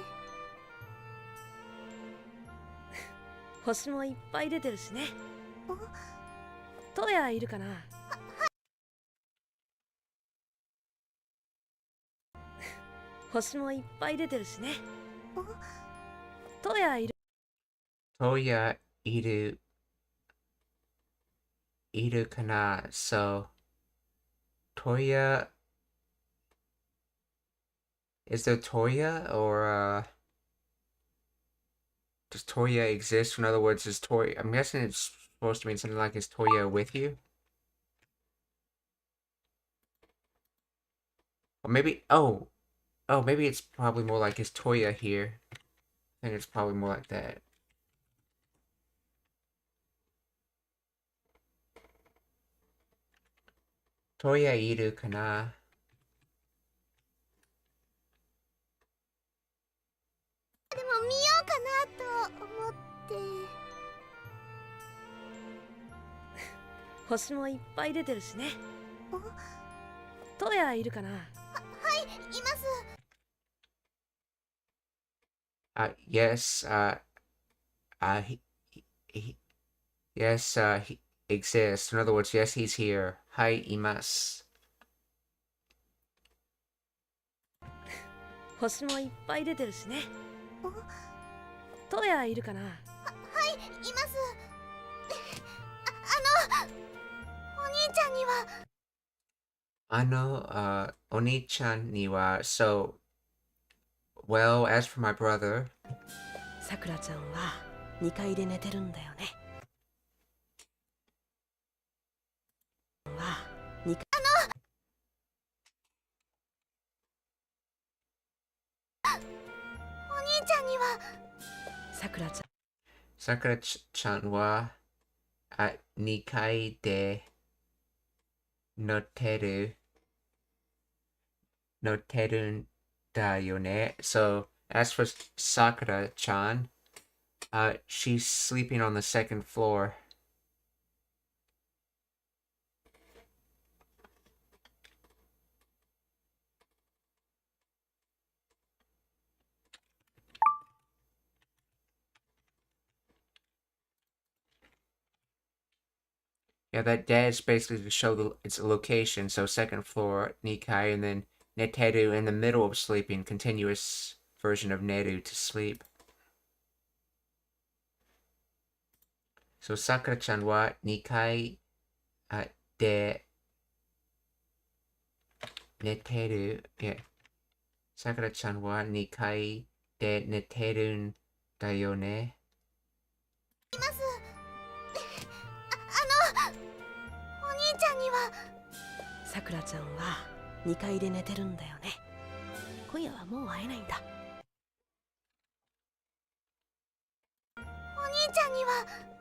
星もいっぱい出てるしね。トヤいるかな。星もいっぱい出てるしね。トヤいる。Toya iru kana. So Toya, is there Toya, or does Toya exist? In other words, is Toya, I'm guessing it's supposed to mean something like, is Toya with you? Or maybe, oh, maybe it's probably more like, is Toya here? I think it's probably more like that. Toya iru kana. "星もいっぱい出てるしね。トヤいるかな。はい、います。Yes, yes, he exists. In other words, yes, he's here. Hai imasu. 星もいっぱい出てるしね。トヤいるかな。はい、います。お兄ちゃんには。お兄ちゃんには、so, well, as for my brother, さくらちゃんは2階で寝てるんだよね。は2階。お兄ちゃんには。さくらちゃん。Sakura-chan wa, 2階で寝てるんだよね. So, as for Sakura-chan, she's sleeping on the second floor. Yeah, that dash basically to show its location. So second floor, Nikai, and then Neteru in the middle of sleeping, continuous version of Neru to sleep. So Sakura-chan wa 2階で寝てる。Sakura-chan wa 2階で寝てるんだよね。います。お兄ちゃんには。さくらちゃんは2階で寝てるんだよね。今夜はもう会えないんだ。お兄ちゃんには。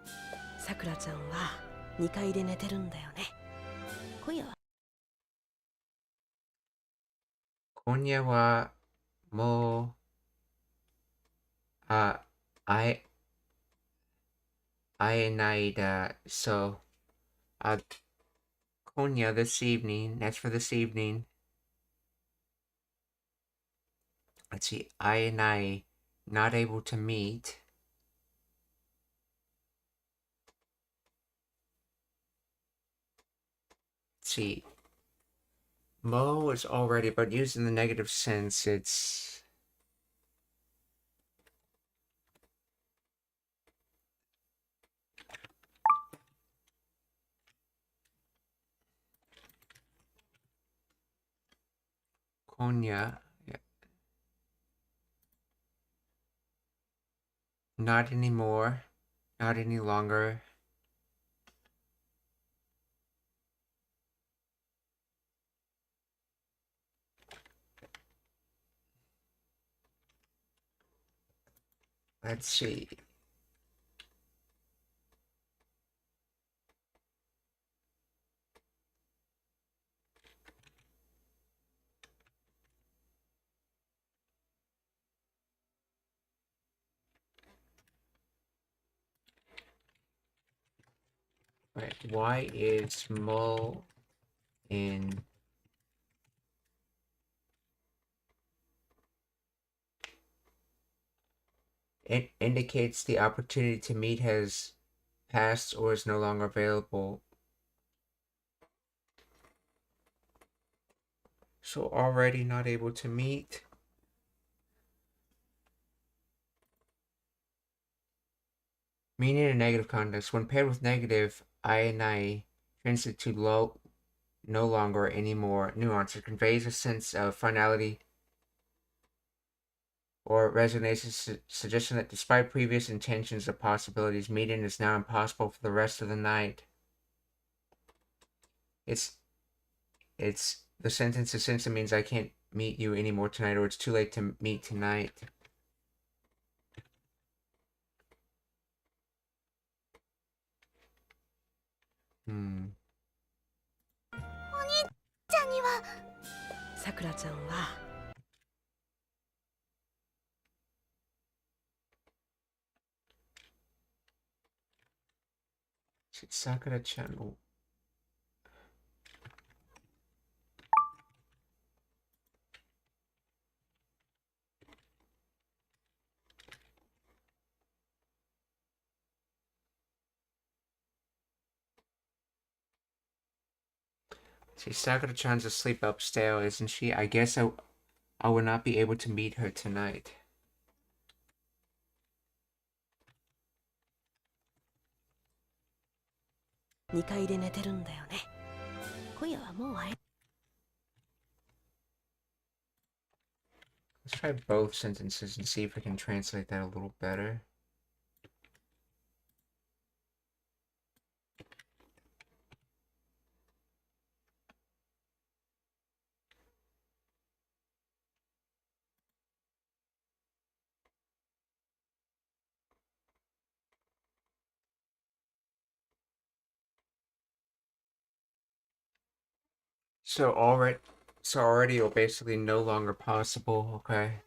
さくらちゃんは2階で寝てるんだよね。今夜はもう会えないだ。So今夜 this evening. That's for this evening. Let's see. 会えない not able to meet. Let's see. Mo is already, but used in the negative sense, it's Konya. Yeah. Not anymore. Not any longer. Let's see. Right. Why is Mo in it indicates the opportunity to meet has passed or is no longer available. So already not able to meet. Meaning in a negative context. When paired with negative, I translates to low, no longer, anymore nuance. It conveys a sense of finality or resignation, suggestion that despite previous intentions or possibilities, meeting is now impossible for the rest of the night. It's the sentence essentially means I can't meet you anymore tonight, or it's too late to meet tonight. Hmm. お兄ちゃんには。さくらちゃんはSakura-chan. See, Sakura-chan's asleep upstairs, isn't she? I guess I will not be able to meet her tonight. 2階で寝てるんだよね。今夜はもう会え。Let's try both sentences and see if I can translate that a little better. So already or basically no longer possible, okay.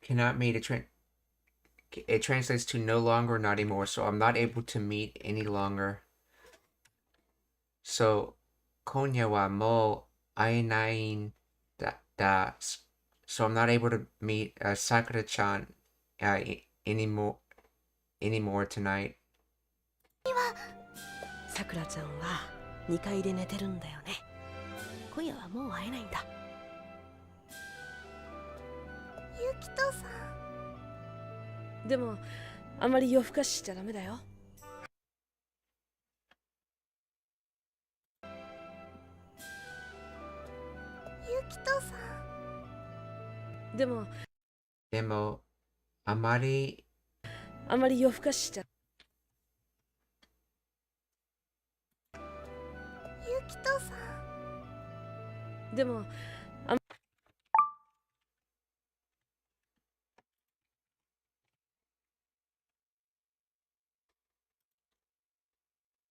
Cannot meet it translates to no longer, not anymore, so I'm not able to meet any longer. So Konya wa mo aenai da. So I'm not able to meet Sakura-chan anymore tonight. さくらちゃんは2階で寝てるんだよね。今夜はもう会えないんだ。ゆきとさん。でもあまり夜更かししちゃダメだよ。ゆきとさん。でもでも、あまり夜更かししちゃ。ゆきとさん。でも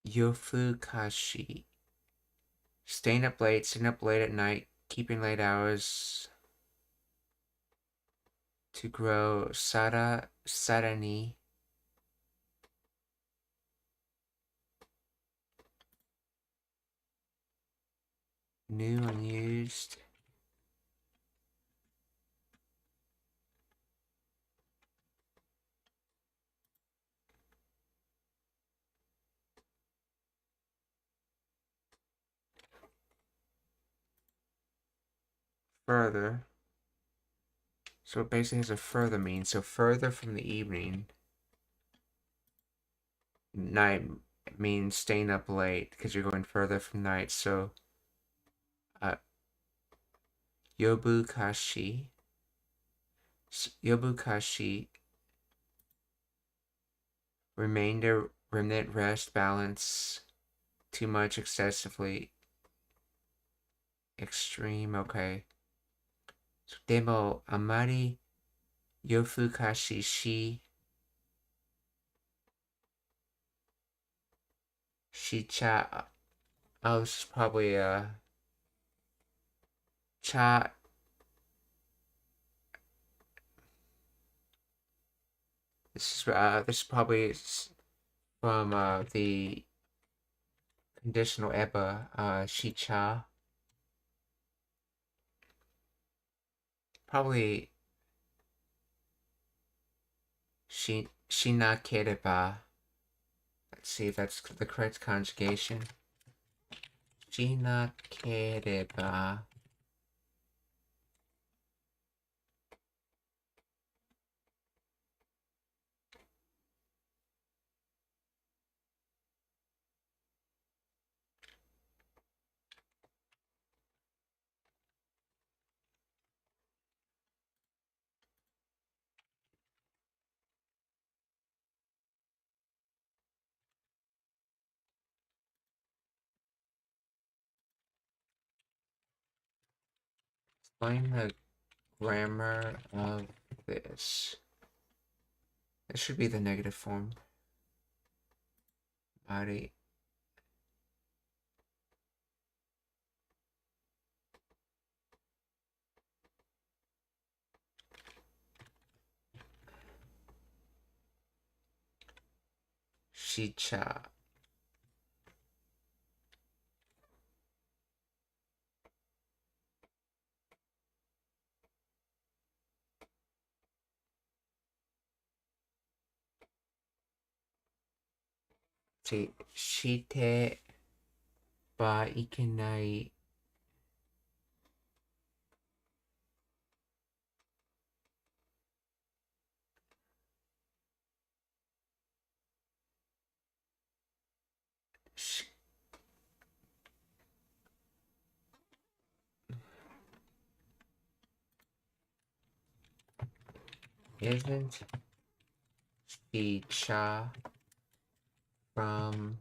夜更かし staying up late, sitting up late at night, keeping late hours to grow さらにnew unused further. So it basically has a further mean. So further from the evening. Night means staying up late because you're going further from night. So yobukashi. Yobukashi. Remainder, remnant, rest, balance. Too much, excessively. Extreme, okay. So, でも、あまり夜更かししちゃ oh, this is probably cha. This is probably from the conditional eba shicha. Probably shinakereba. Let's see if that's the correct conjugation. Shinakereba. Explain the grammar of this. This should be the negative form. Body. Shicha. Shite ba ikenai. Isn't shicha from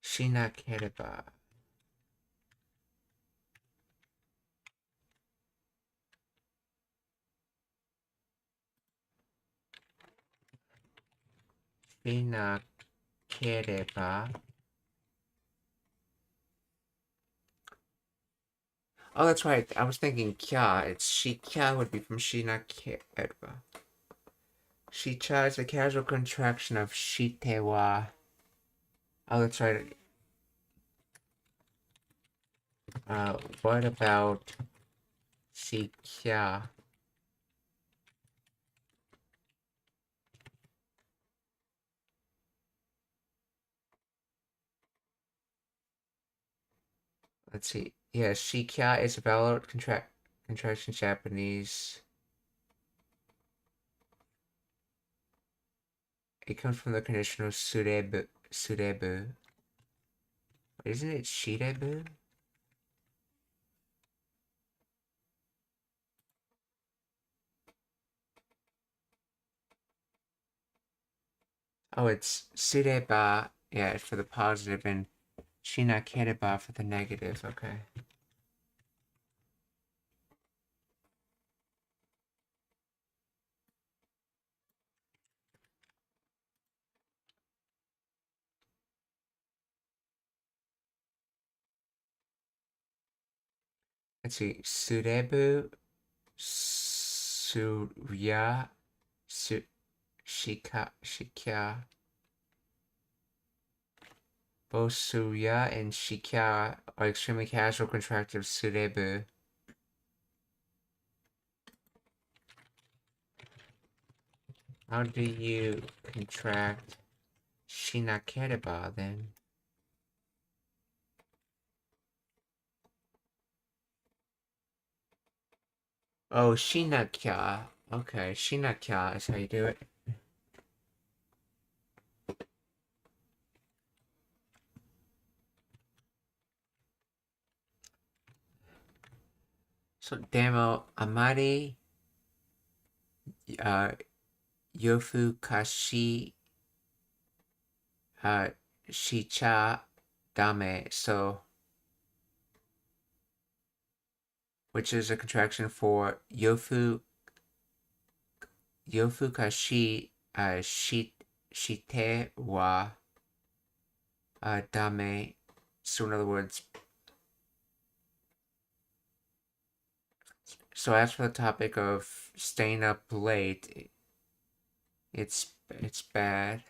shinakereba? Shinakereba. Oh, that's right. I was thinking kya. It's shikya would be from shinakereba. Shicha is a casual contraction of shitewa. Oh, that's right. What about shikya? Let's see. Yeah, shikia is a valid contraction Japanese. It comes from the conditional surebu. Surebu. Isn't it shirebu? Oh, it's sureba. Yeah, it's for the positive, and shinakereba for the negative. Okay. Let's see. Surebu, surya, shikya. Both surya and shikya are extremely casual contractive surebu. How do you contract shinakereba then? Oh, shinakya. Okay, shinakya is how you do it. So, demo amari yofu kashi shicha dame. So, which is a contraction for yofu kashi shite wa dame. So in other words, so as for the topic of staying up late, it's bad.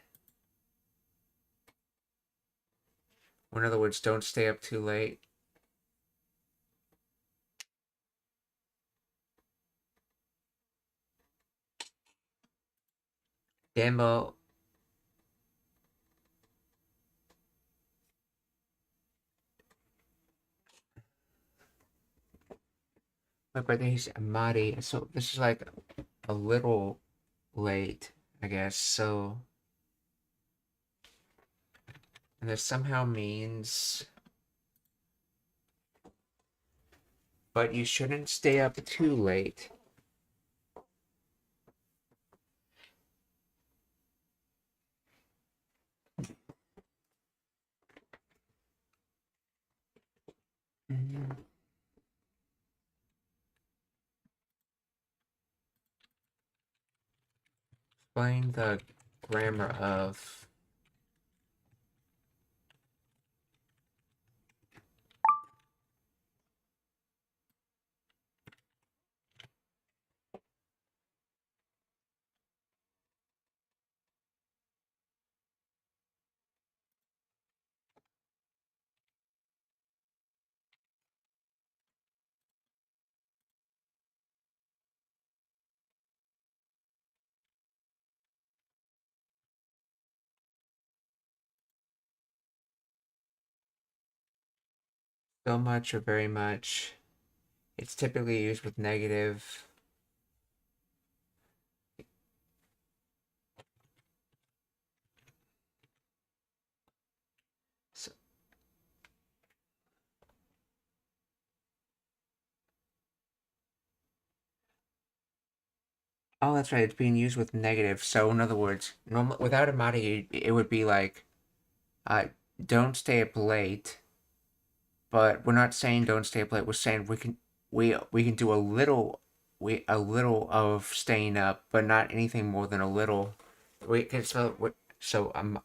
Or in other words, don't stay up too late. Demo. My birthday is Amari, so this is like a little late, I guess. So, and this somehow means, but you shouldn't stay up too late. Explain the grammar of so much or very much. It's typically used with negative. So, oh, that's right. It's being used with negative. So, in other words, normal without Amari, it would be like, don't stay up late. But we're not saying don't stay up late. We're saying we can do a little of staying up, but not anything more than a little. We can so in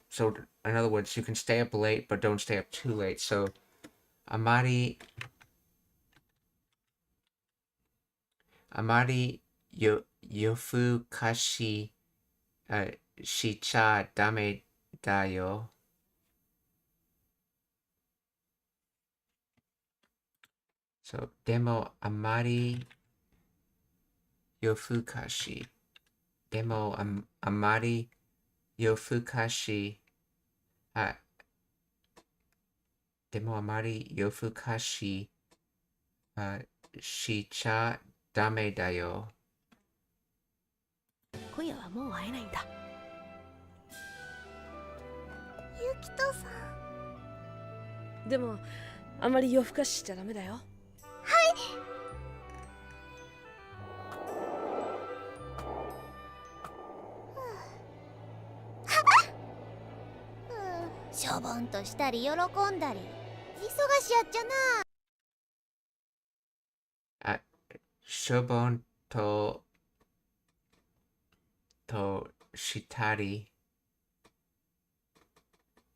other words, you can stay up late, but don't stay up too late. So amari yofu kashi shicha dame da yo. So demo amari yofukashi. Demo amari yofukashi でもあまり夜更かししちゃダメだよ。今夜はもう会えないんだ。ゆきとさん。でもあまり夜更かししちゃダメだよ。しょぼんとしたり喜んだり忙しやっちゃな。しょぼんとしたり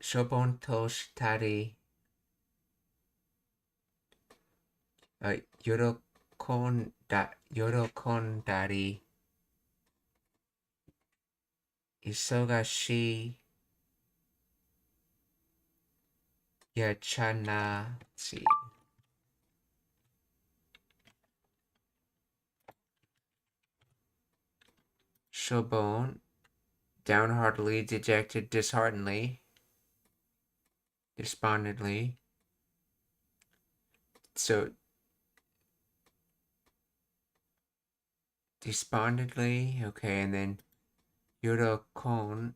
しょぼんとしたり喜んだり忙しいやっちゃな。See. Shobon, downheartedly, dejected, disheartenedly, despondently. So, despondently, okay, and then yorokobu,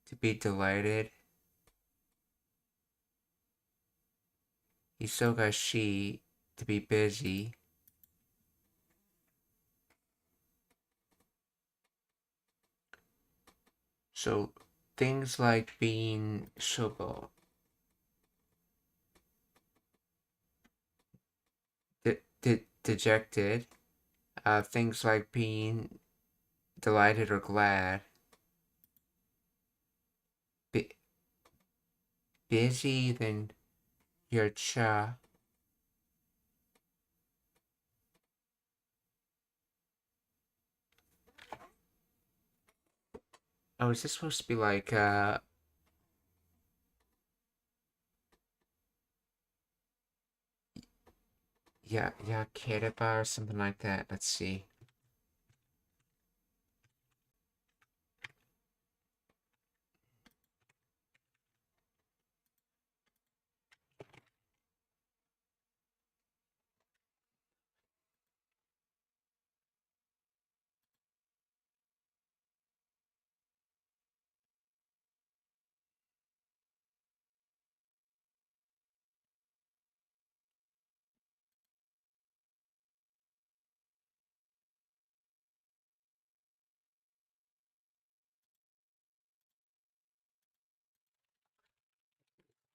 to be delighted. Isogashi, to be busy. So, things like being shobo. Dejected, things like being delighted or glad. Busy, then your cha. Oh, is this supposed to be like, yeah, Kereba or something like that? Let's see.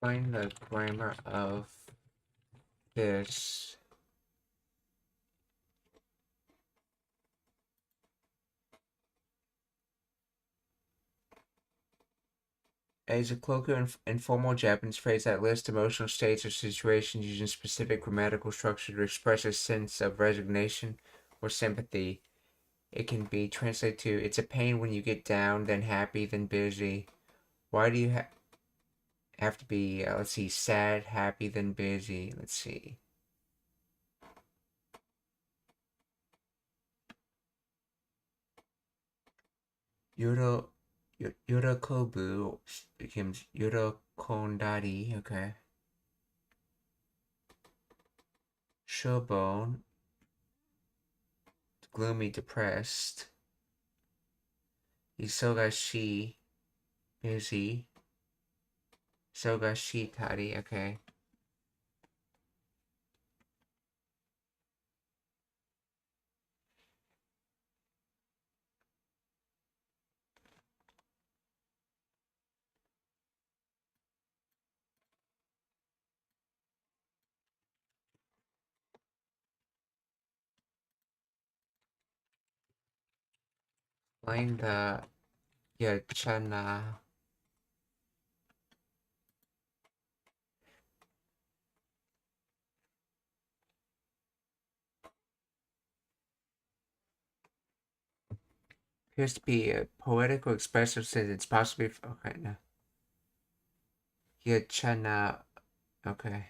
Find the grammar of this. Is a colloquial informal Japanese phrase that lists emotional states or situations using specific grammatical structure to express a sense of resignation or sympathy. It can be translated to, it's a pain when you get down, then happy, then busy. Why do you have to be, let's see, sad, happy, then busy? Let's see. Yorokobu becomes Yorokondari, okay. Shobon, gloomy, depressed. Isogashi, busy. Sogashi tari, okay. Find the Yachana. Appears to be a poetic or expressive sentence, possibly. Okay, no. Yachana. Okay.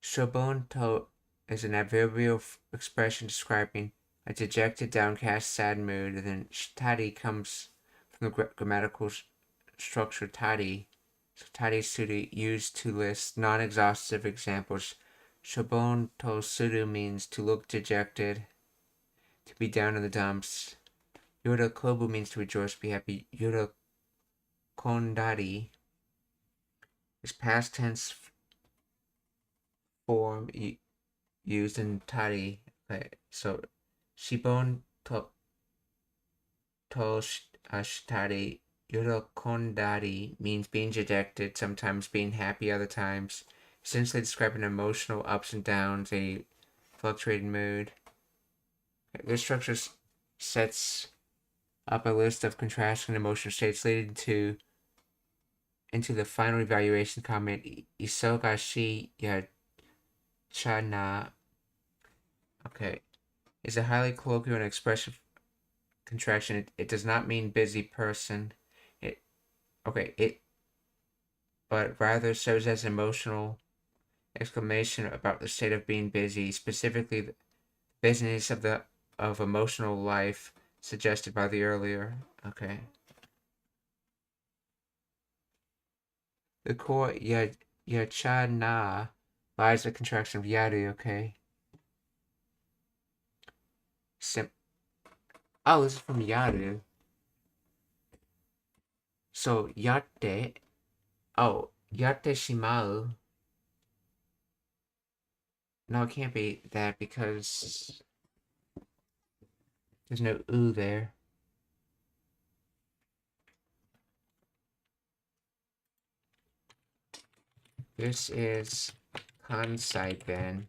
Shobonto is an adverbial expression describing a dejected, downcast, sad mood. And then shitari comes from the grammatical structure tari. So tari suru used to list non-exhaustive examples. Shobon to suru means to look dejected, to be down in the dumps. Yora kobu means to rejoice, be happy. Yora kondari is past tense form used in tari. Okay, so shibon to shitari yorokondari means being dejected, sometimes being happy other times, essentially describing emotional ups and downs, a fluctuating mood. Okay, this structure sets up a list of contrasting emotional states leading into the final evaluation comment. Isogashi ya chana. Okay, is a highly colloquial and expressive contraction. It does not mean busy person. But rather serves as emotional exclamation about the state of being busy, specifically the busyness of emotional life suggested by the earlier. Okay. The core yachana lies a contraction of yadu. Okay. Oh, this is from yadu. So yatte. Oh, yatte shimau. No, it can't be that because there's no u there. This is Kansai Ben.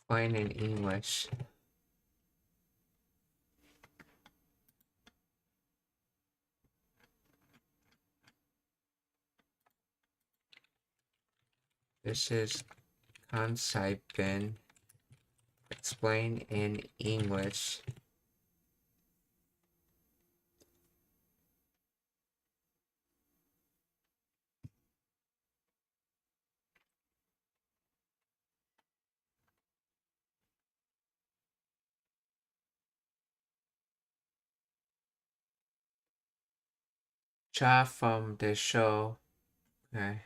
Explain in English. This is Kansai Ben. Explain in English. Cha from the show. Okay.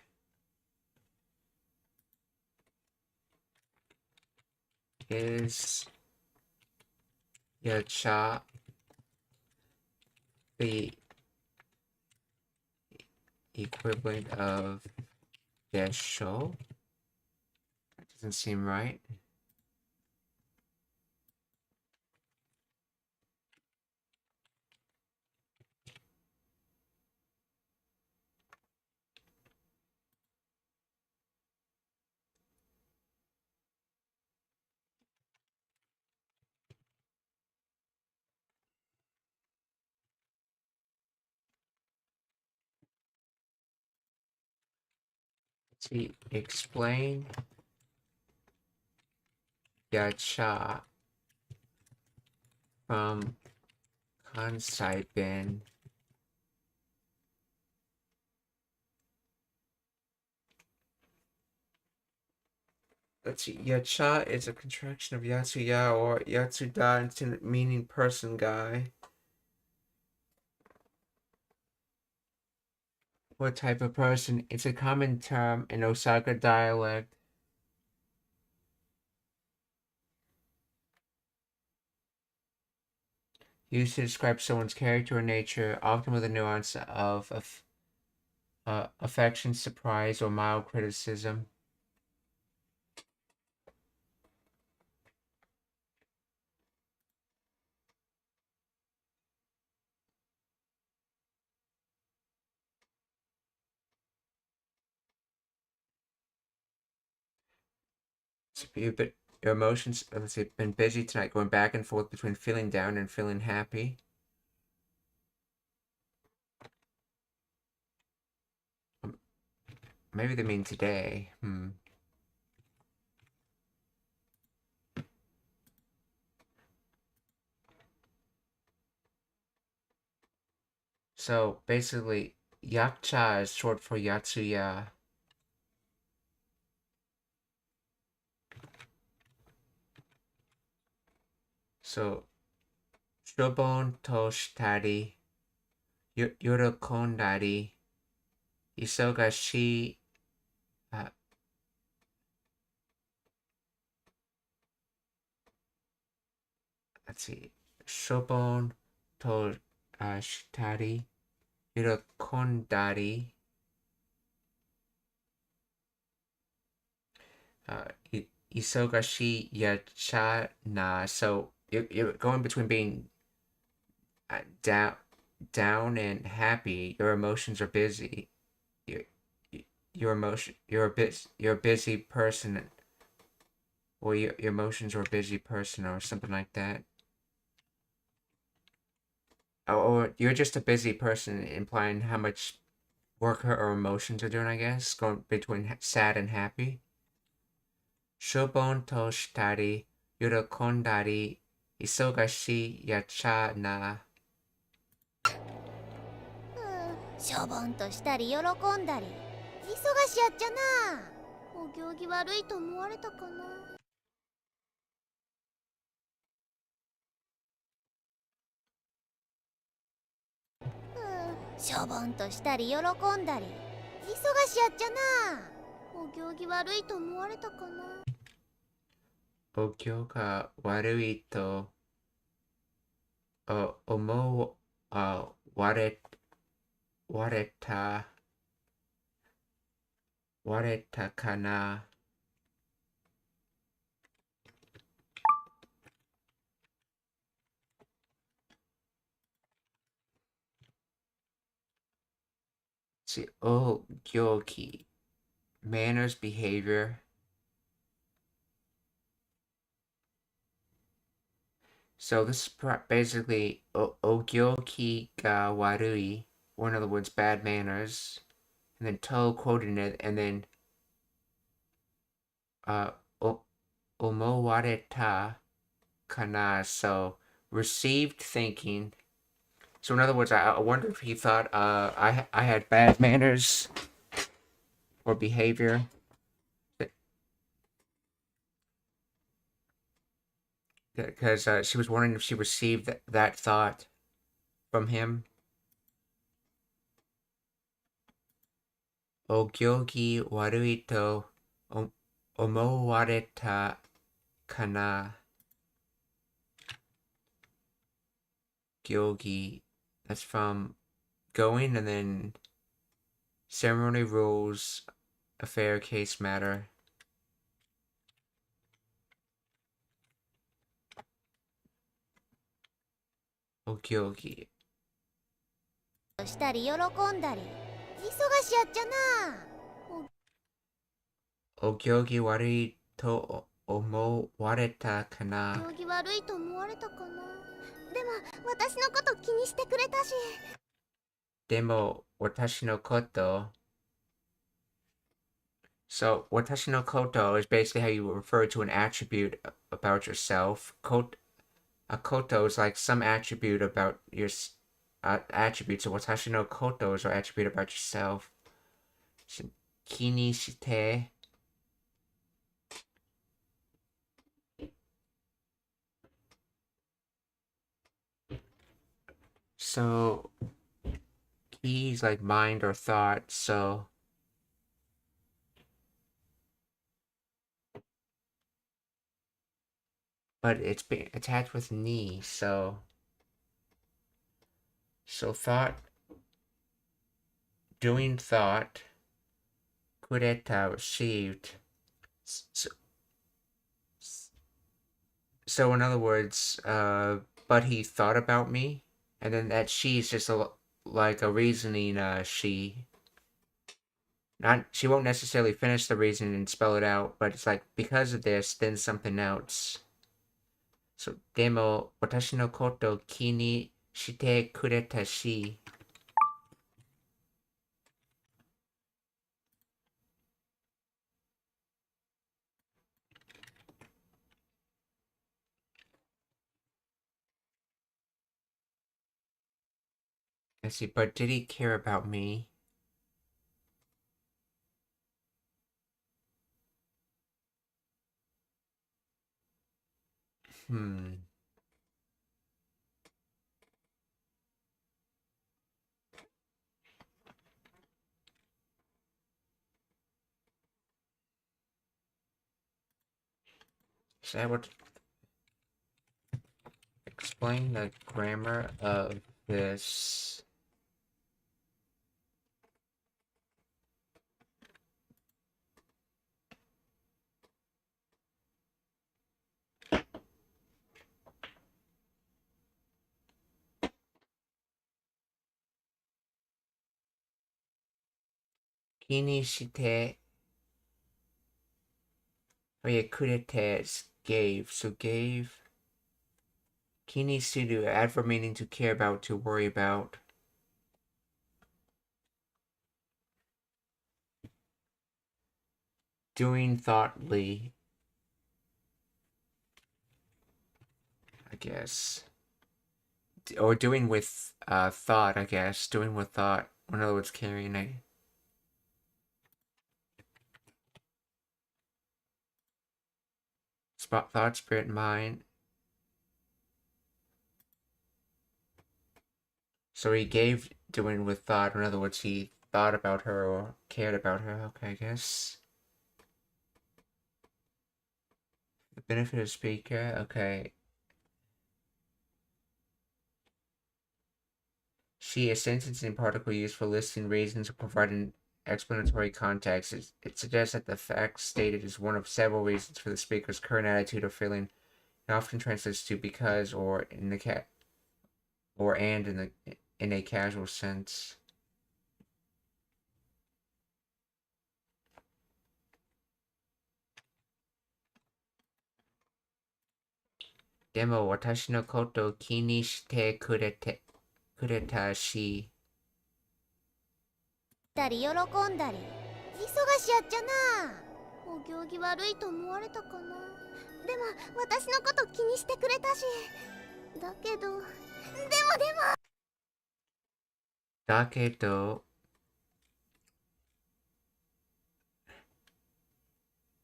Is Yacha the equivalent of desho? That doesn't seem right. To explain Yacha from Kansai Ben. Let's see. Yacha is a contraction of Yatsuya or Yatsuda, meaning person guy. What type of person? It's a common term in Osaka dialect. Used to describe someone's character or nature, often with a nuance of affection, surprise, or mild criticism. So your emotions, let's say, been busy tonight, going back and forth between feeling down and feeling happy. Maybe they mean today. So basically, yacha is short for yatsuya. So, shobon to shitari, yorokondari, isogashi, let's see, shobon to shitari, yorokondari, isogashi yacha na. So you're going between being down and happy. Your emotions are busy. You're a busy person, or your emotions are a busy person, or something like that. Or you're just a busy person, implying how much work or emotions are doing, I guess, going between sad and happy. Shobon to shitari, yorokondari, isogashi yacha na. しょぼんとしたり喜んだり忙しやっちゃな。お行儀悪いと思われたかな。しょぼんとしたり喜んだり忙しやっちゃな。お行儀悪いと思われたかな。お行が悪いと思われたかな。See, o gyoki, manners, behavior. So this is basically ogyoki ga warui, or in other words, bad manners, and then to quoting it, and then omowareta kana, so received thinking. So in other words, I wonder if he thought I had bad manners or behavior. Because she was wondering if she received that thought from him. Ogyogi warui to omowareta kana. Gyogi. That's from going, and then ceremony rules, affair, case, matter. Ogyogi. したり喜んだり忙しやっちゃな。Ogyogi warui to omowareta お kana. 行儀悪いと思われたかな。でも私のこと気にしてくれたし。Demo watashi no koto. So watashi no koto is basically how you refer to an attribute about yourself. A koto is like some attribute about your attributes. So watashi no koto is an attribute about yourself. Kini shite. So ki's like mind or thought. So but it's been attached with ni. So thought, doing thought. Kureta received. So in other words, but he thought about me, and then that she is just like a reasoning she. Not she won't necessarily finish the reason and spell it out, but it's like because of this, then something else. So demo watashi no koto ki ni shite kureta shi. I see, but did he care about me? So I would explain the grammar of this. Kinishite. Oh yeah, kurete gave. So gave. Kinisudu, adverb meaning to care about, to worry about. Doing thoughtfully, I guess. Or doing with thought, I guess. Doing with thought. In other words, carrying a thought, spirit, mind. So he gave doing with thought. In other words, he thought about her or cared about her. Okay, I guess. The benefit of speaker. Okay. She, a sentence in particle used for listing reasons or providing explanatory context. It suggests that the fact stated is one of several reasons for the speaker's current attitude or feeling. It often translates to because or in the or and in a casual sense. Demo, watashi no kotoを気にしてくれたし。たり喜んだり忙しやっちゃな。お行儀悪いと思われたかな。でも私のこと気にしてくれたし。だけどだけど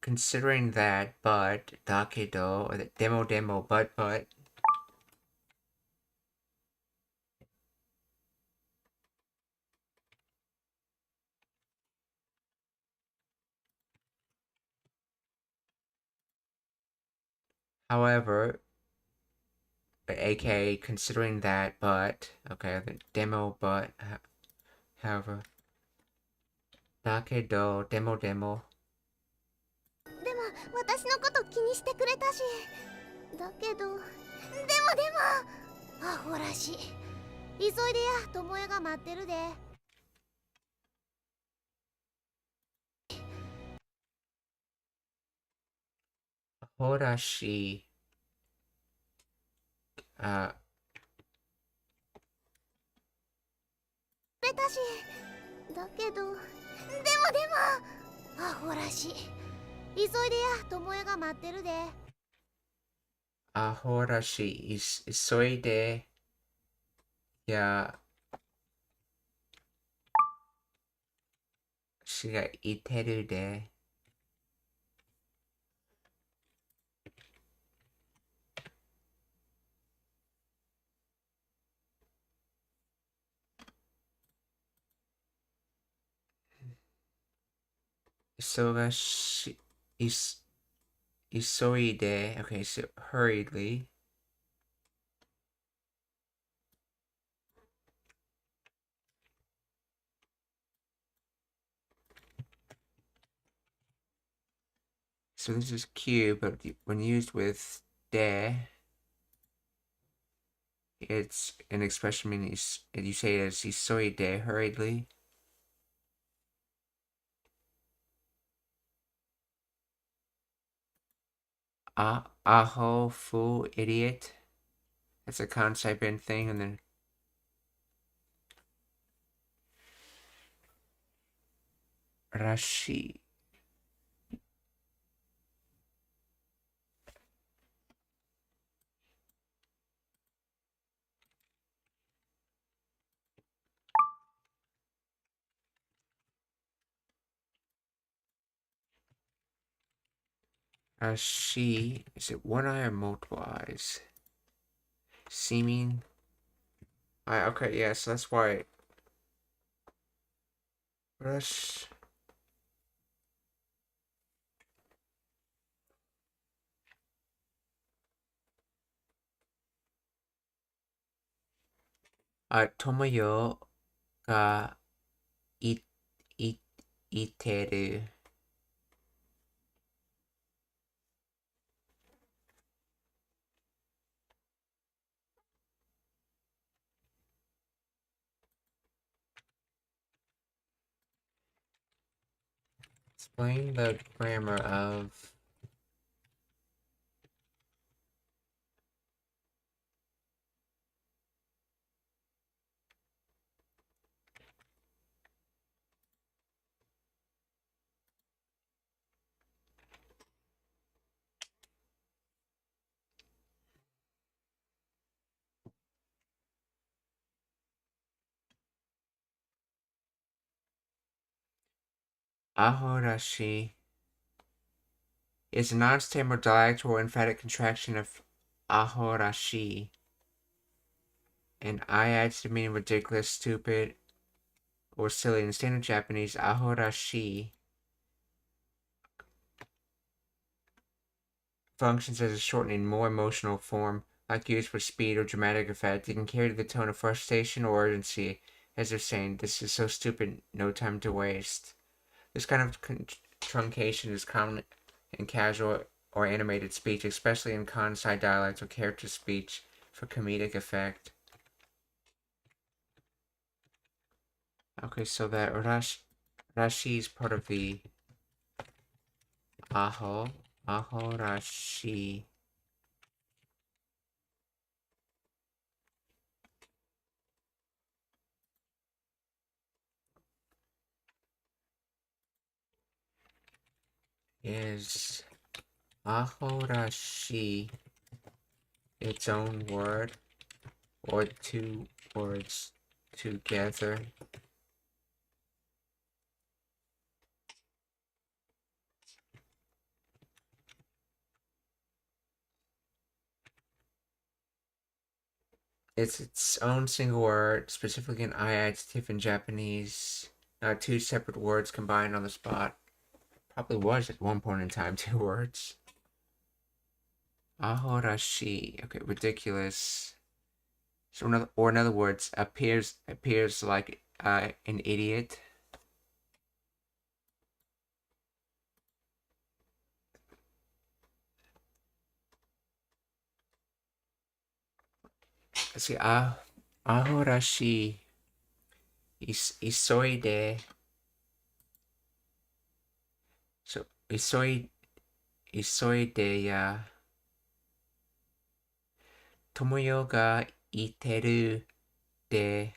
considering that, but だけど demo but however, aka considering that, but okay, the demo but however, だけど demo でも私のこと気にしてくれたし。だけどアホらしい。急いでや、友也が待ってるで。ほらしくれたし。だけどアホらしい。急いでや、友也が待ってるで。アホらしい急いでやしがいてるで。忙しい急いで okay, so hurriedly. So this is Q, but when used with de, it's an expression meaning you say it as isoide hurriedly. Aho, fool, idiot. That's a kansai ben thing, and then rashi. Rashi, is it one eye or multiple eyes? Seeming. Okay, yeah, so that's why. Rush. Tomoyo ga it, iteru. Explain the grammar of ahorashi is a non-stem or dialect or emphatic contraction of ahorashi. And I adds the meaning ridiculous, stupid, or silly. In standard Japanese, ahorashi functions as a shortened, more emotional form, like used for speed or dramatic effect. It can carry the tone of frustration or urgency, as if saying, "This is so stupid, no time to waste." This kind of truncation is common in casual or animated speech, especially in Kansai dialect or character speech, for comedic effect. Okay, so that Rashi is part of the Rashi. Is Rashi its own word or two words together? It's its own single word, specifically an I adjective in Japanese. Two separate words combined on the spot. Probably was at one point in time 2 words. Ahorashi. Okay, ridiculous. So in other words, appears like an idiot. Let's see, ahorashi isoide. So isoide ya Tomoyo ga iteru de.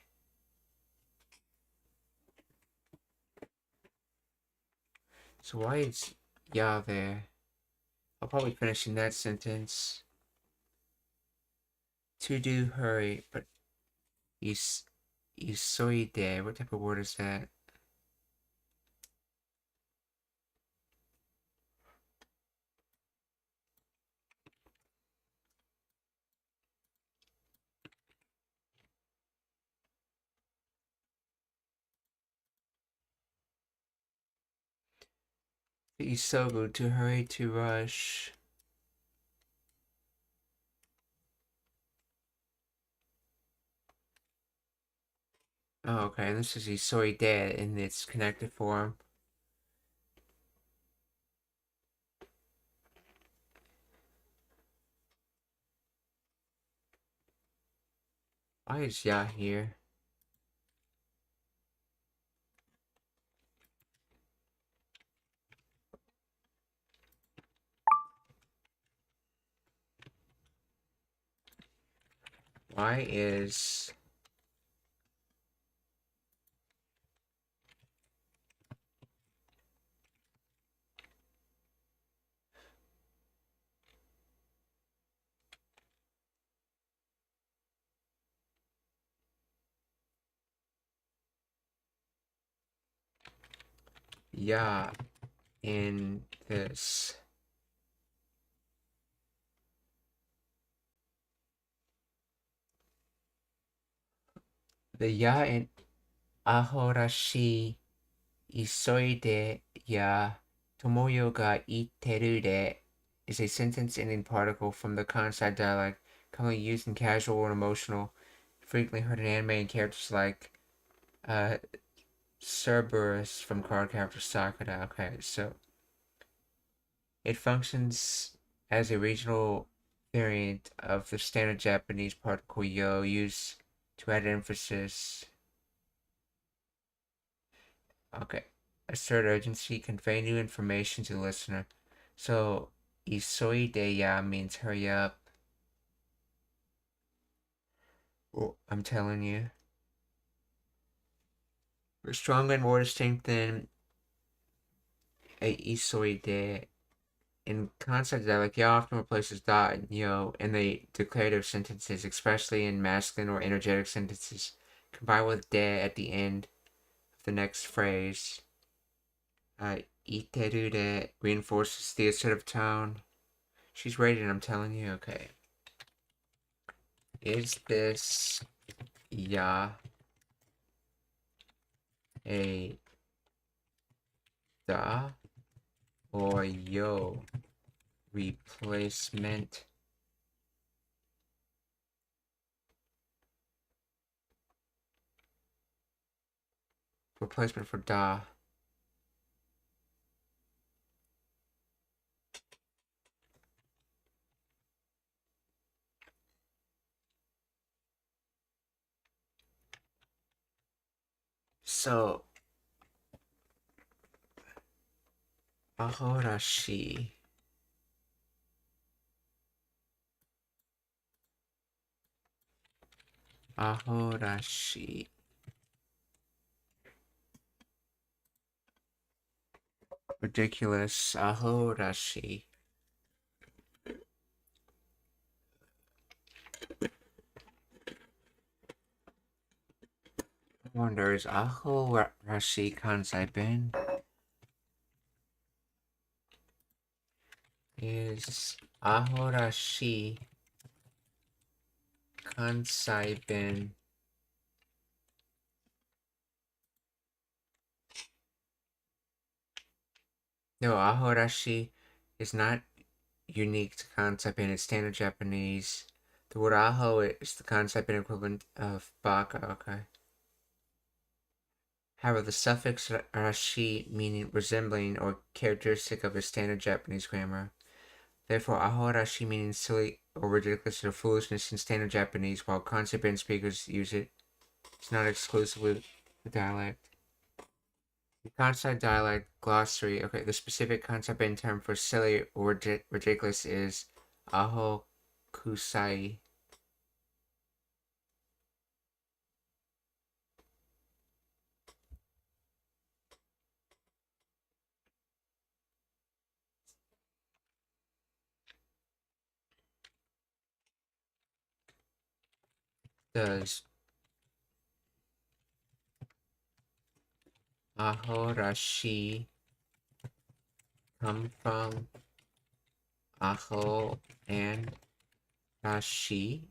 So why is ya there? I'll probably finish in that sentence. To do hurry, but isoide. What type of word is that? Isogu, to hurry, to rush. Oh, okay, and this is isoide in its connected form. Why is ya here? Why is ya in this? The ya in ahorashi isoide ya tomoyo ga iteru de is a sentence ending particle from the Kansai dialect commonly used in casual and emotional, frequently heard in anime and characters like Cerberus from Card Captor Sakura. Okay, so it functions as a regional variant of the standard Japanese particle yo used to add emphasis. Okay, assert urgency, convey new information to the listener. So, isoide ya means hurry up. Oh, I'm telling you. We're stronger and more distinct than a isoide. In concepts that like ya often replaces da and yo in the declarative sentences, especially in masculine or energetic sentences, combined with de at the end of the next phrase. Iteru de reinforces the assertive tone. She's rated, I'm telling you. Okay. Is this ya a da or yo replacement? Replacement for da. So, ahorashi. Ahorashi. Ridiculous. Ahorashi. I wonder, is ahorashi kansai ben? Is ahorashi kansai ben? No, ahorashi is not unique to kansai ben. It's standard Japanese. The word aho is the kansai ben equivalent of baka. Okay. However, the suffix rashi meaning resembling or characteristic of a standard Japanese grammar. Therefore, ahorashi meaning silly or ridiculous or foolishness in standard Japanese, while kansai ben speakers use it. It's not exclusively the dialect. The Kansai dialect glossary. Okay, the specific kansai ben term for silly or ridiculous is aho kusai. Does ahorashi come from aho and rashi?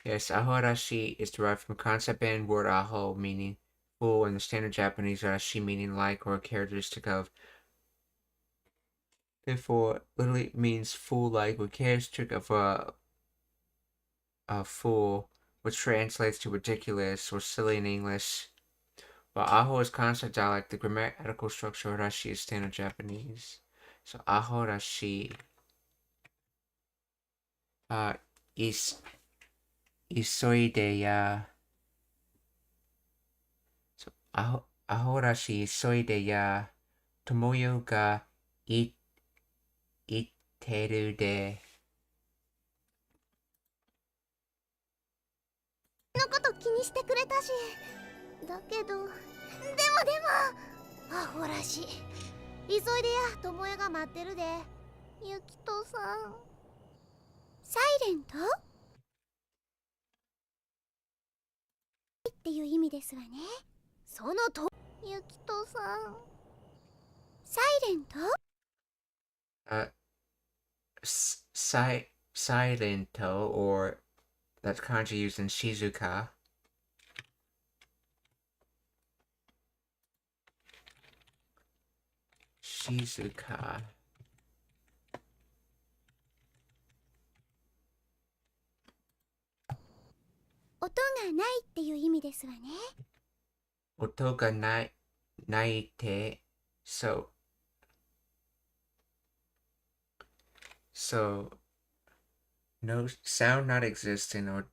Yes, ahorashi is derived from kansai ben word aho meaning fool and the standard Japanese rashi meaning like or characteristic of. Therefore, literally means fool-like or characteristic of a fool, which translates to ridiculous or silly in English. While aho is kansai dialect, the grammatical structure of rashi is standard Japanese. So ahorashi is isoide ya. So ahorashi isoide ya tomoyo ga iteru de. のこと気にしてくれたし、だけどでもアホらしい。急いでや、友也が待ってるで。ゆきとさん。サイレントっていう意味ですわね。そのとゆきとさん。サイレント silento, or that's kanji used in Shizuka. Shizuka. 音がないっていう意味ですわね。音がないって、so no sound not existing, or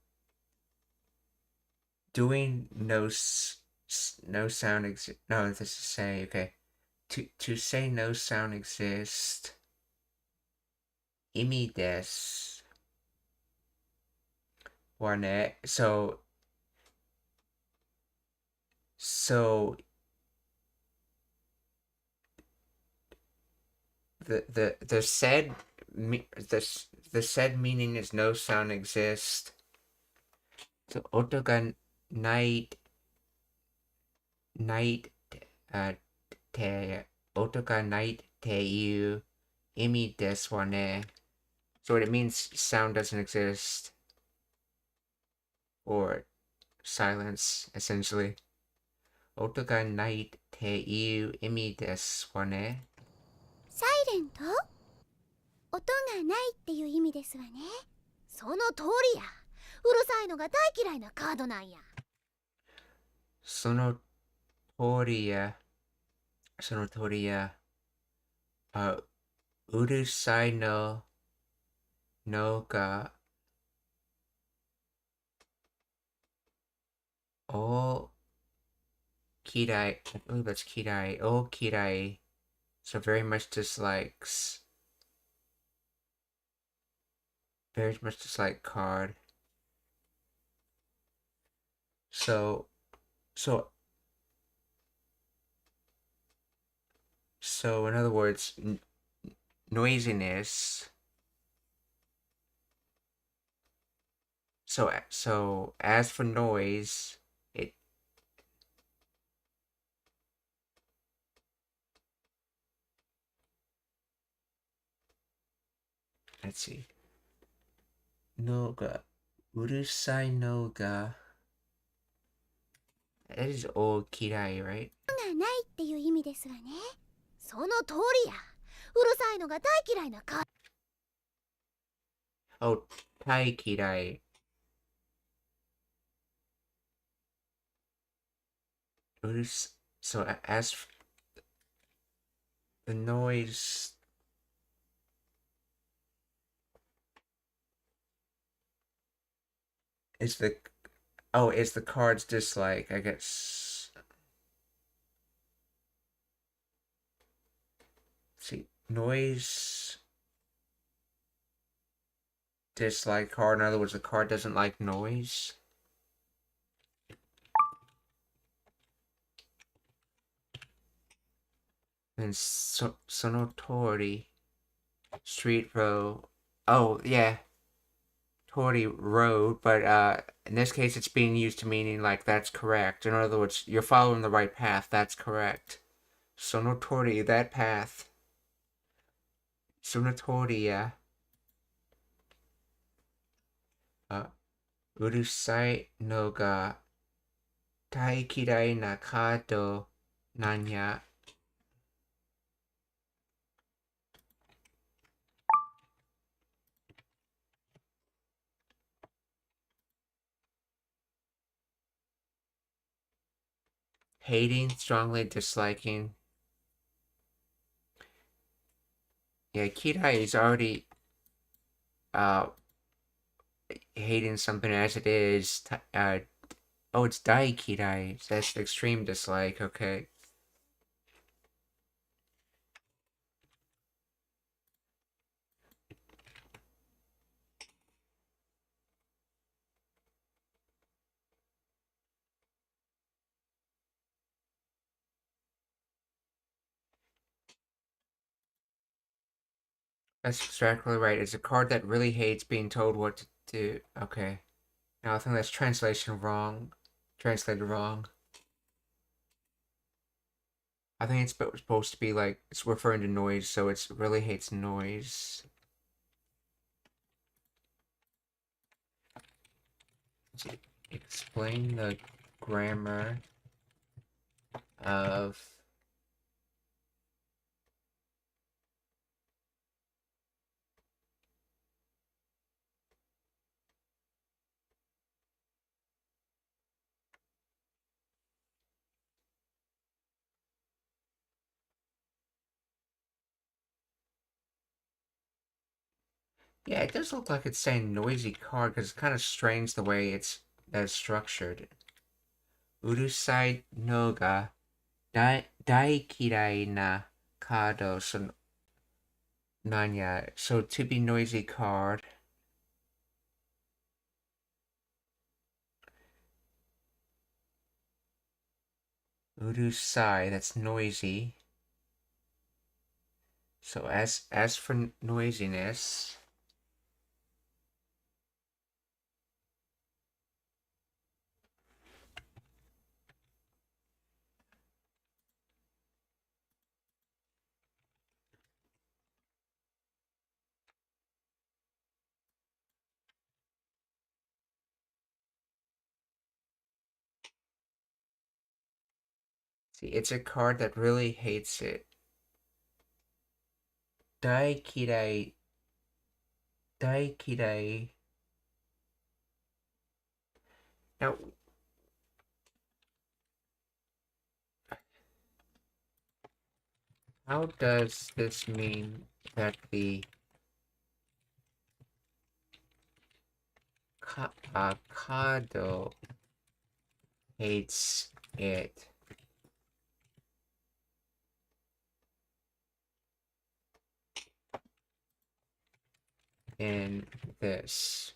doing no sound exist. No, this is say, okay. To say no sound exists. 意味です。はね、so the said the said meaning is no sound exists. So 音がないって音がないっていう意味ですわね。So it means sound doesn't exist, or silence, essentially. 音がないっていう意味ですわね。サイレント？音がないっていう意味ですわね。その通りや。うるさいのが大嫌いなカードなんや。その通りや。うるさいのがお嫌い。I believe that's 嫌い。お嫌い。So very much dislikes. Very much dislike card. So in other words, noisiness. So as for noise, let's see. のがうるさいのが That is all 嫌い, right? 音がないっていう意味ですわね。その通りや。うるさいのが大嫌いなカード。Oh, 大嫌い。So as the noise is it's the card's dislike, I guess. Let's see, noise dislike card. In other words, the card doesn't like noise. And sonotori, street row. Oh yeah, tori road, but in this case it's being used to meaning like that's correct. In other words, you're following the right path. That's correct. Sonotori, that path. Sonotoria. うるさいのが大嫌いなカードなんや。Hating, strongly disliking. Yeah, Kirai is already hating something as it is. Oh, it's Dai Kirai. So that's extreme dislike, okay. That's exactly right. It's a card that really hates being told what to do. Okay. Now I think that's translation wrong. Translated wrong. I think it's supposed to be like, it's referring to noise, so it really hates noise. explain the grammar of Yeah, it does look like it's saying noisy card because it's kind of strange the way that's structured. Urusai no ga daikirai na kado so nanya. So to be noisy card. Urusai, that's noisy. So as for noisiness, see, it's a card that really hates it. Daikirai. Now, how does this mean that the Kado hates it? In this.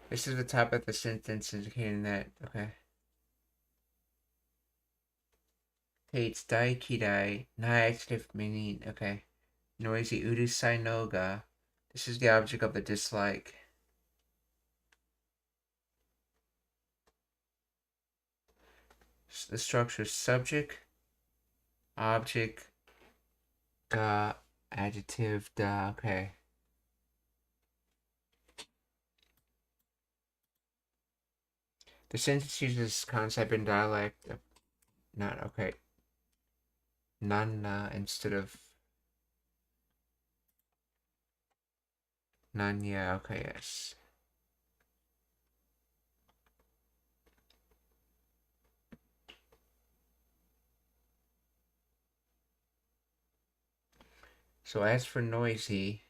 This is the top of the sentence indicating that, okay. Hates daikidai, non-adjective meaning, okay. Noisy urusai no ga. This is the object of the dislike. The structure is subject, object, ga, adjective, da, okay. The sentence uses concept and dialect, not, okay. Nana instead of nanya, okay, yes. So as for noisy,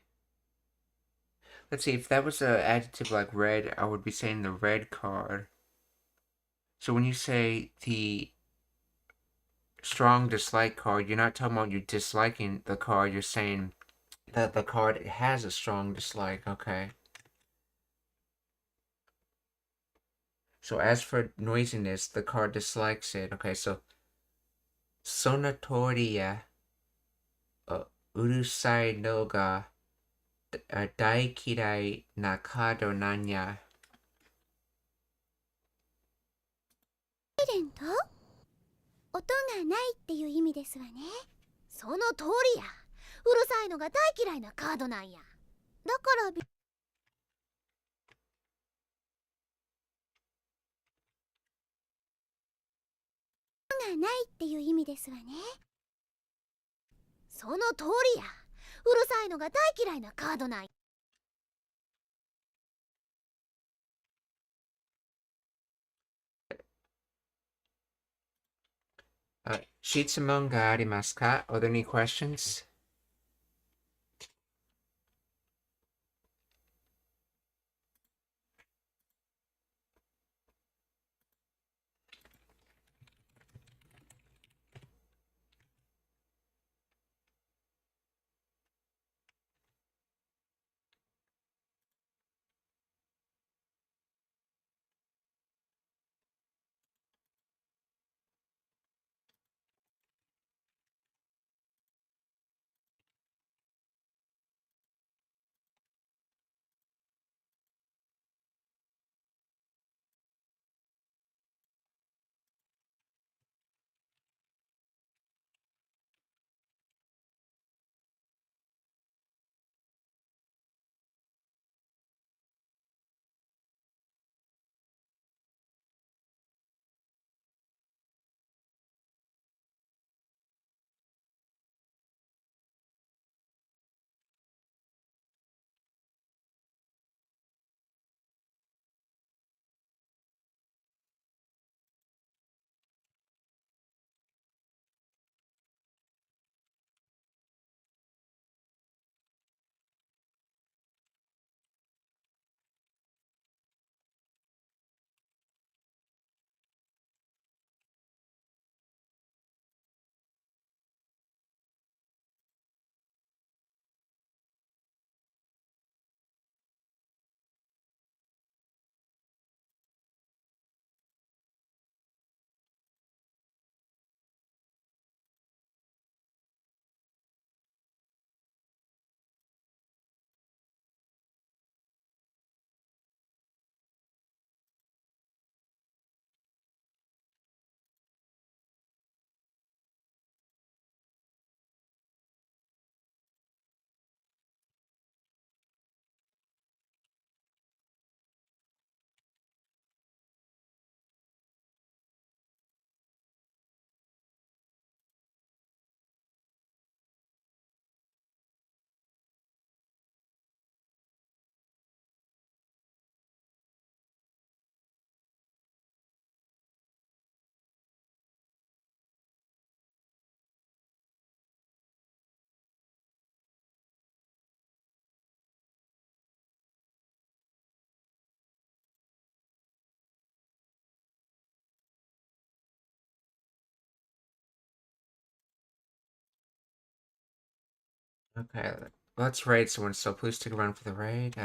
let's see, if that was an adjective like red, I would be saying the red card. So when you say the strong dislike card, you're not talking about you disliking the card, you're saying that the card has a strong dislike, okay. So as for noisiness, the card dislikes it, okay, so Sonotoria urusai no ga daikirai na kado nanya. サイレント音がないっていう意味ですわね。その通りや。うるさいのが大嫌いなカードなんや。だからがないっていう意味ですわね。その通りや。うるさいのが大嫌いなカードなんや。Shitsumon ga arimasu ka? Are there any questions? Okay, let's raid someone, so please stick around for the raid.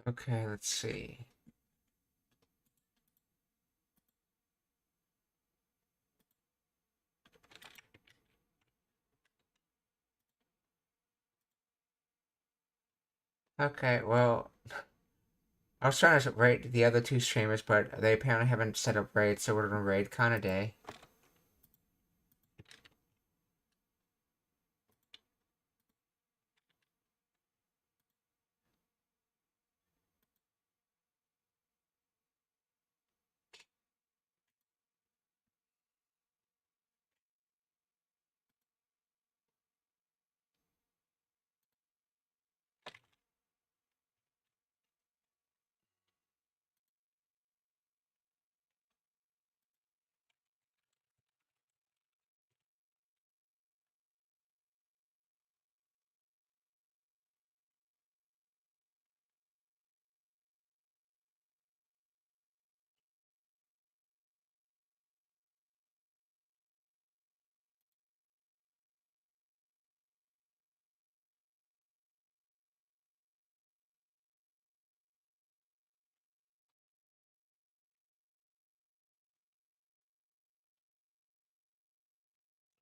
Okay, let's see. Okay, well, I was trying to raid the other two streamers, but they apparently haven't set up raids, so we're gonna raid Kanade.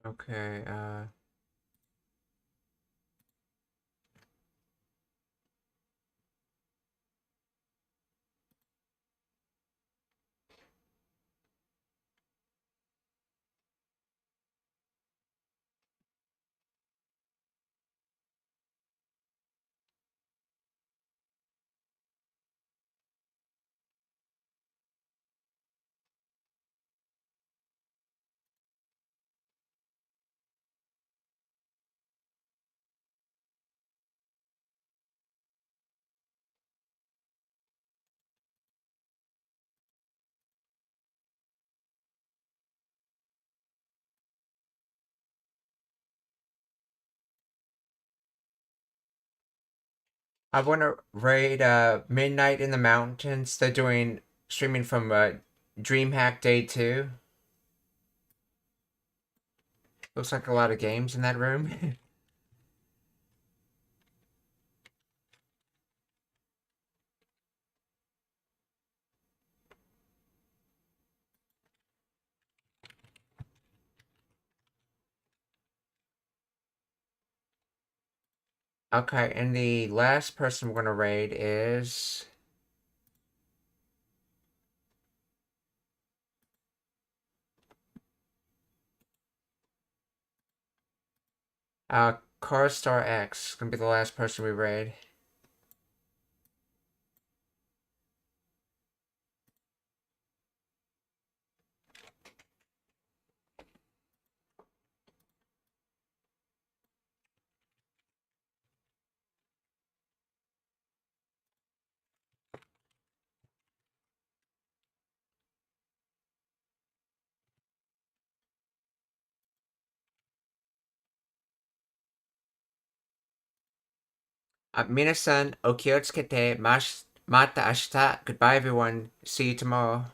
Okay, I want to raid Midnight in the Mountains. They're doing streaming from DreamHack Day 2. Looks like a lot of games in that room. Okay, and the last person we're gonna raid is Carstar X. Gonna be the last person we raid. Minasan, okiyotsukete, mata ashita. Goodbye, everyone. See you tomorrow.